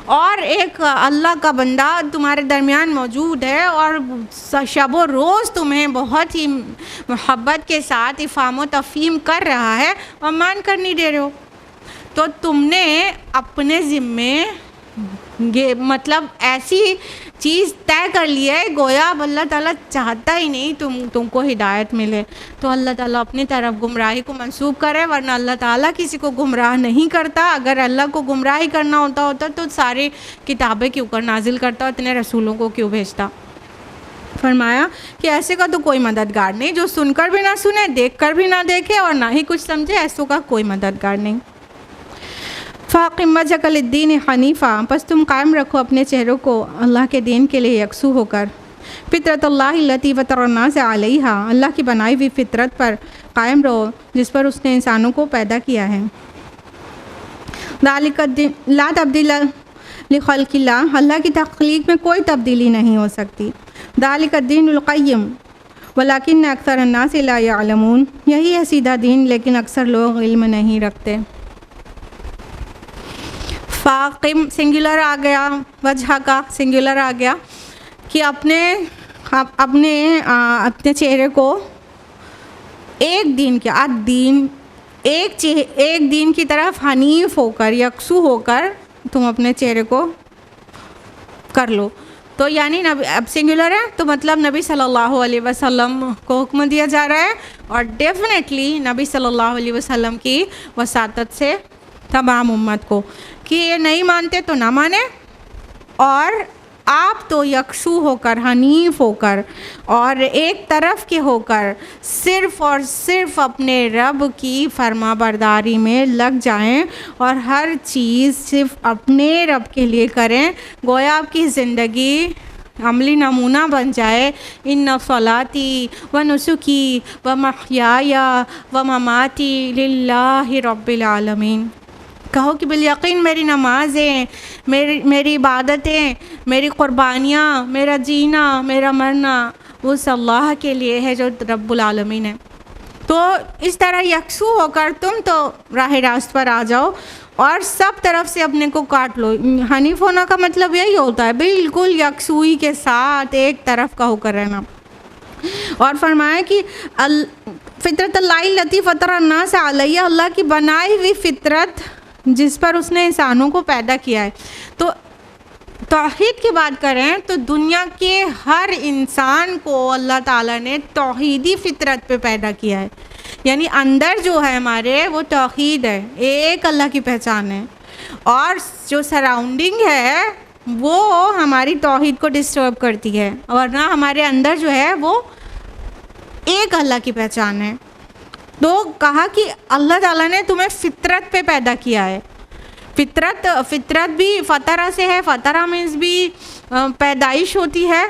और एक अल्लाह का बंदा तुम्हारे दरमियान मौजूद है और शब व रोज़ तुम्हें बहुत ही मोहब्बत के साथ इफ़ाम व तफ़हीम कर रहा है और मान कर नहीं दे रहे हो, तो तुमने अपने ज़िम्मे ये मतलब ऐसी चीज़ तय कर लिया है गोया अब अल्लाह ताला चाहता ही नहीं तुमको हिदायत मिले, तो अल्लाह ताला अपनी तरफ गुमराही को मंसूब करे, वरना अल्लाह ताला किसी को गुमराह नहीं करता। अगर अल्लाह को गुमराही करना होता तो सारी किताबें क्यों कर नाजिल करता, इतने रसूलों को क्यों भेजता। फरमाया कि ऐसे का तो कोई मददगार नहीं, जो सुनकर भी ना सुने, देख कर भी ना देखे और ना ही कुछ समझे, ऐसों का कोई मददगार नहीं। फ़ाक़िम वजहक लिद्दीन हनीफ़ा, बस तुम कायम रखो अपने चेहरों को अल्लाह के दीन के लिए यकसू होकर। फ़ितरतल्लाहि लती फ़तरन्नास अलैहा, अल्लाह की बनाई हुई फ़ितरत पर कायम रहो जिस पर उसने इंसानों को पैदा किया है। ज़ालिकद्दीन ला तब्दीला लिखल्क़िल्लाह, अल्लाह की तख्लीक़ में कोई तब्दीली नहीं हो सकती। ज़ालिकद्दीनुल क़य्यिम वलाकिन्न अक्सरन्नास ला यअलमून, यही है सीधा दीन लेकिन अक्सर लोग इल्म नहीं रखते। फ़ाक़िम सिंगुलर आ गया, वजह का सिंगुलर आ गया कि अपने चेहरे को एक दीन के अद-दीन एक दीन की तरफ हनीफ होकर, यकसू होकर तुम अपने चेहरे को कर लो। तो यानी नबी अब सिंगुलर है तो मतलब नबी सल्लल्लाहु अलैहि वसल्लम को हुक्म दिया जा रहा है, और डेफिनेटली नबी सल्लल्लाहु अलैहि वसल्लम की वसातत से तमाम उम्मत को कि ये नहीं मानते तो ना माने, और आप तो यकसू होकर, हनीफ होकर और एक तरफ के होकर सिर्फ़ और सिर्फ अपने रब की फरमाबरदारी में लग जाएं और हर चीज़ सिर्फ अपने रब के लिए करें, गोया आपकी ज़िंदगी अमली नमूना बन जाए। इन्ना सलाती व नुसुकी व महयाया व ममाती लिल्लाहि रब्बिल आलमीन, कहो कि बिल यकीन मेरी नमाज़ें, मेरी इबादतें, मेरी क़ुरबानियाँ, मेरा जीना, मेरा मरना उस अल्लाह के लिए है जो रब्बुल आलमीन है। तो इस तरह यकसू होकर तुम तो राह रास्त पर आ जाओ और सब तरफ से अपने को काट लो। हनीफ होना का मतलब यही होता है, बिल्कुल यकसूई के साथ एक तरफ का होकर रहना। और फरमाया कि फ़ितरत अल्लाह लती फ़तरा अन्नास अलैहा, अल्लाह की बनाई हुई फ़ितरत जिस पर उसने इंसानों को पैदा किया है। तो तौहीद की बात करें तो दुनिया के हर इंसान को अल्लाह ताला ने तौहीदी फ़ितरत पे पैदा किया है, यानी अंदर जो है हमारे वो तौहीद है, एक अल्लाह की पहचान है। और जो सराउंडिंग है वो हमारी तौहीद को डिस्टर्ब करती है, वरना हमारे अंदर जो है वो एक अल्लाह की पहचान है। तो कहा कि अल्लाह ताला ने तुम्हें फ़ितरत पे पैदा किया है। फ़ितरत भी फ़तरा से है, फ़तरा मीन्स भी पैदाइश होती है,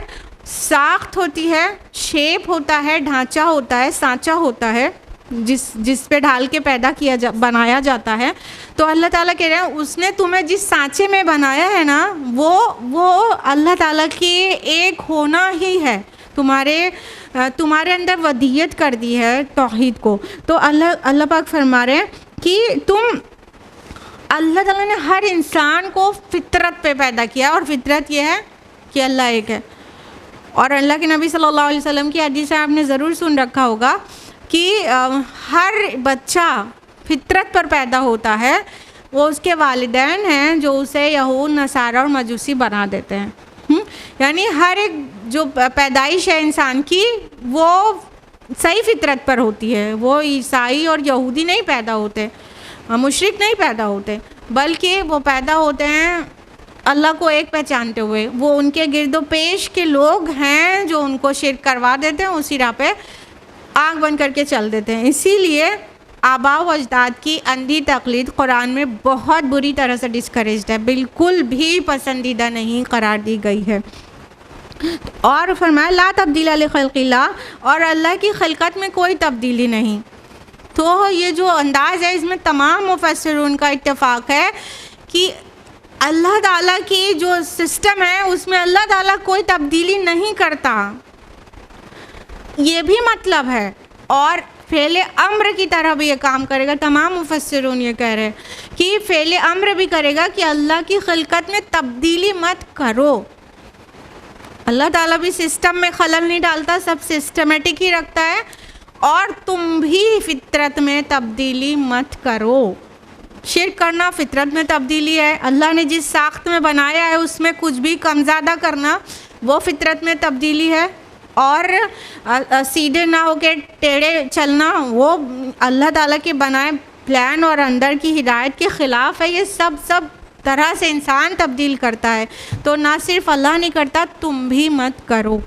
साख्त होती है, शेप होता है, ढांचा होता है, सांचा होता है, जिस पे ढाल के पैदा बनाया जाता है। तो अल्लाह ताला कह रहे हैं उसने तुम्हें जिस सांचे में बनाया है ना, वो अल्लाह ताला के एक होना ही है, तुम्हारे अंदर वदीयत कर दी है तौहीद को। तो अल्लाह पाक फरमा रहे हैं कि अल्लाह ताला ने हर इंसान को फ़ितरत पे पैदा किया, और फ़ितरत ये है कि अल्लाह एक है। और अल्लाह के नबी सल्लल्लाहु अलैहि वसल्लम की हदीस आपने ज़रूर सुन रखा होगा कि हर बच्चा फ़ितरत पर पैदा होता है, वो उसके वालिदैन हैं जो उसे यहूद नसारा और मजूसी बना देते हैं। यानी हर एक जो पैदाइश है इंसान की वो सही फ़ितरत पर होती है। वो ईसाई और यहूदी नहीं पैदा होते, मुशरिक नहीं पैदा होते, बल्कि वो पैदा होते हैं अल्लाह को एक पहचानते हुए। वो उनके गिरदो पेश के लोग हैं जो उनको शिर्क करवा देते हैं, उसी राह पे आँख बंद करके चल देते हैं। इसीलिए आबा व अजदाद की अंधी तकलीद कुरान में बहुत बुरी तरह से डिस्करेज्ड है, बिल्कुल भी पसंदीदा नहीं करार दी गई है। और फरमाया ला तब्दीला लिखल्क़िल्लाह, और अल्लाह की खिलकत में कोई तब्दीली नहीं। तो ये जो अंदाज़ है इसमें तमाम मुफस्सिरून का इत्तेफाक है कि अल्लाह ताला की जो सिस्टम है उसमें अल्लाह ताला कोई तब्दीली नहीं करता, ये भी मतलब है। और फ़ेल अम्र की तरह भी ये काम करेगा। तमाम मुफस्सिरून ये कह रहे हैं कि फ़ेल अम्र भी करेगा कि अल्लाह की खिलकत में तब्दीली मत करो। अल्लाह ताला भी सिस्टम में खलल नहीं डालता, सब सिस्टमेटिक ही रखता है। और तुम भी फ़ितरत में तब्दीली मत करो। शिर्क करना फ़ितरत में तब्दीली है। अल्लाह ने जिस साख्त में बनाया है उसमें कुछ भी कम ज़्यादा करना वो फ़ितरत में तब्दीली है। और सीधे ना होके टेढ़े चलना वो अल्लाह ताला के बनाए प्लान और अंदर की हिदायत के ख़िलाफ़ है। ये सब तरह से इंसान तब्दील करता है। तो ना सिर्फ अल्लाह नहीं करता, तुम भी मत करो।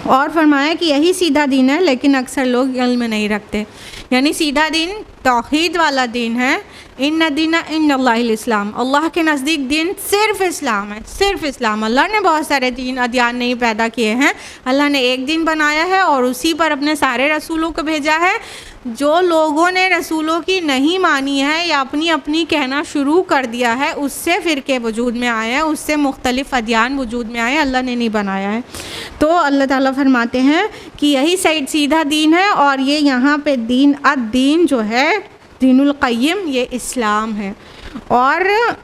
और फरमाया कि यही सीधा दीन है, लेकिन अक्सर लोग इल्म नहीं रखते। यानी सीधा दीन तौहीद वाला दीन है। इन्ना दीना इन्नल्लाहिल इस्लाम, अल्लाह के नज़दीक दीन सिर्फ़ इस्लाम है, सिर्फ़ इस्लाम। अल्लाह ने बहुत सारे दीन अदियान नहीं पैदा किए हैं, अल्लाह ने एक दीन बनाया है और उसी पर अपने सारे रसूलों को भेजा है। जो लोगों ने रसूलों की नहीं मानी है या अपनी अपनी कहना शुरू कर दिया है, उससे फ़िरके वजूद में आए हैं, उससे मुख्तलिफ़ अदियान वजूद में आए, अल्लाह ने नहीं बनाया है। तो अल्लाह ताला फरमाते हैं कि यही सही सीधा दीन है। और ये यहाँ पे दीन अद-दीन जो है दीनुल क़य्यिम, ये इस्लाम है। और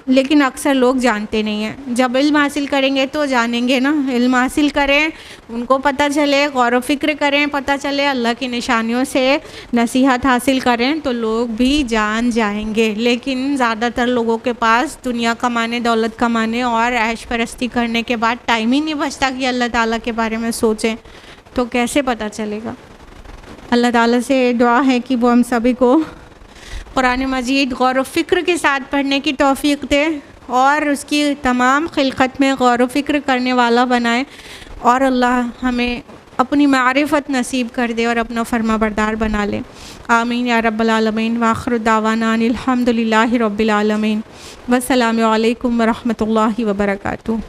लेकिन अक्सर लोग जानते नहीं हैं। जब इल्म हासिल करेंगे तो जानेंगे ना। इल्म हासिल करें, उनको पता चले, गौर व फ़िक्र करें, पता चले, अल्लाह की निशानियों से नसीहत हासिल करें तो लोग भी जान जाएंगे। लेकिन ज़्यादातर लोगों के पास दुनिया कमाने, दौलत कमाने और ऐश परस्ती करने के बाद टाइम ही नहीं बचता कि अल्लाह ताला के बारे में सोचें, तो कैसे पता चलेगा। अल्लाह ताला से दुआ है कि वो हम सभी को कुरान मजीद गौर व फ़िक्र के साथ पढ़ने की तौफ़ीक़ दे और उसकी तमाम खिलकत में गौर व फ़िक्र करने वाला बनाए। और अल्लाह हमें अपनी मारिफत नसीब कर दे और अपना फरमा बरदार बना ले। आमीन या रब्बल आलमीन। व आखिरु दावाना अनिल हम्दुलिल्लाहि रब्बिल आलमीन। वस्सलामु अलैकुम व रहमतुल्लाहि व बरकातुहू।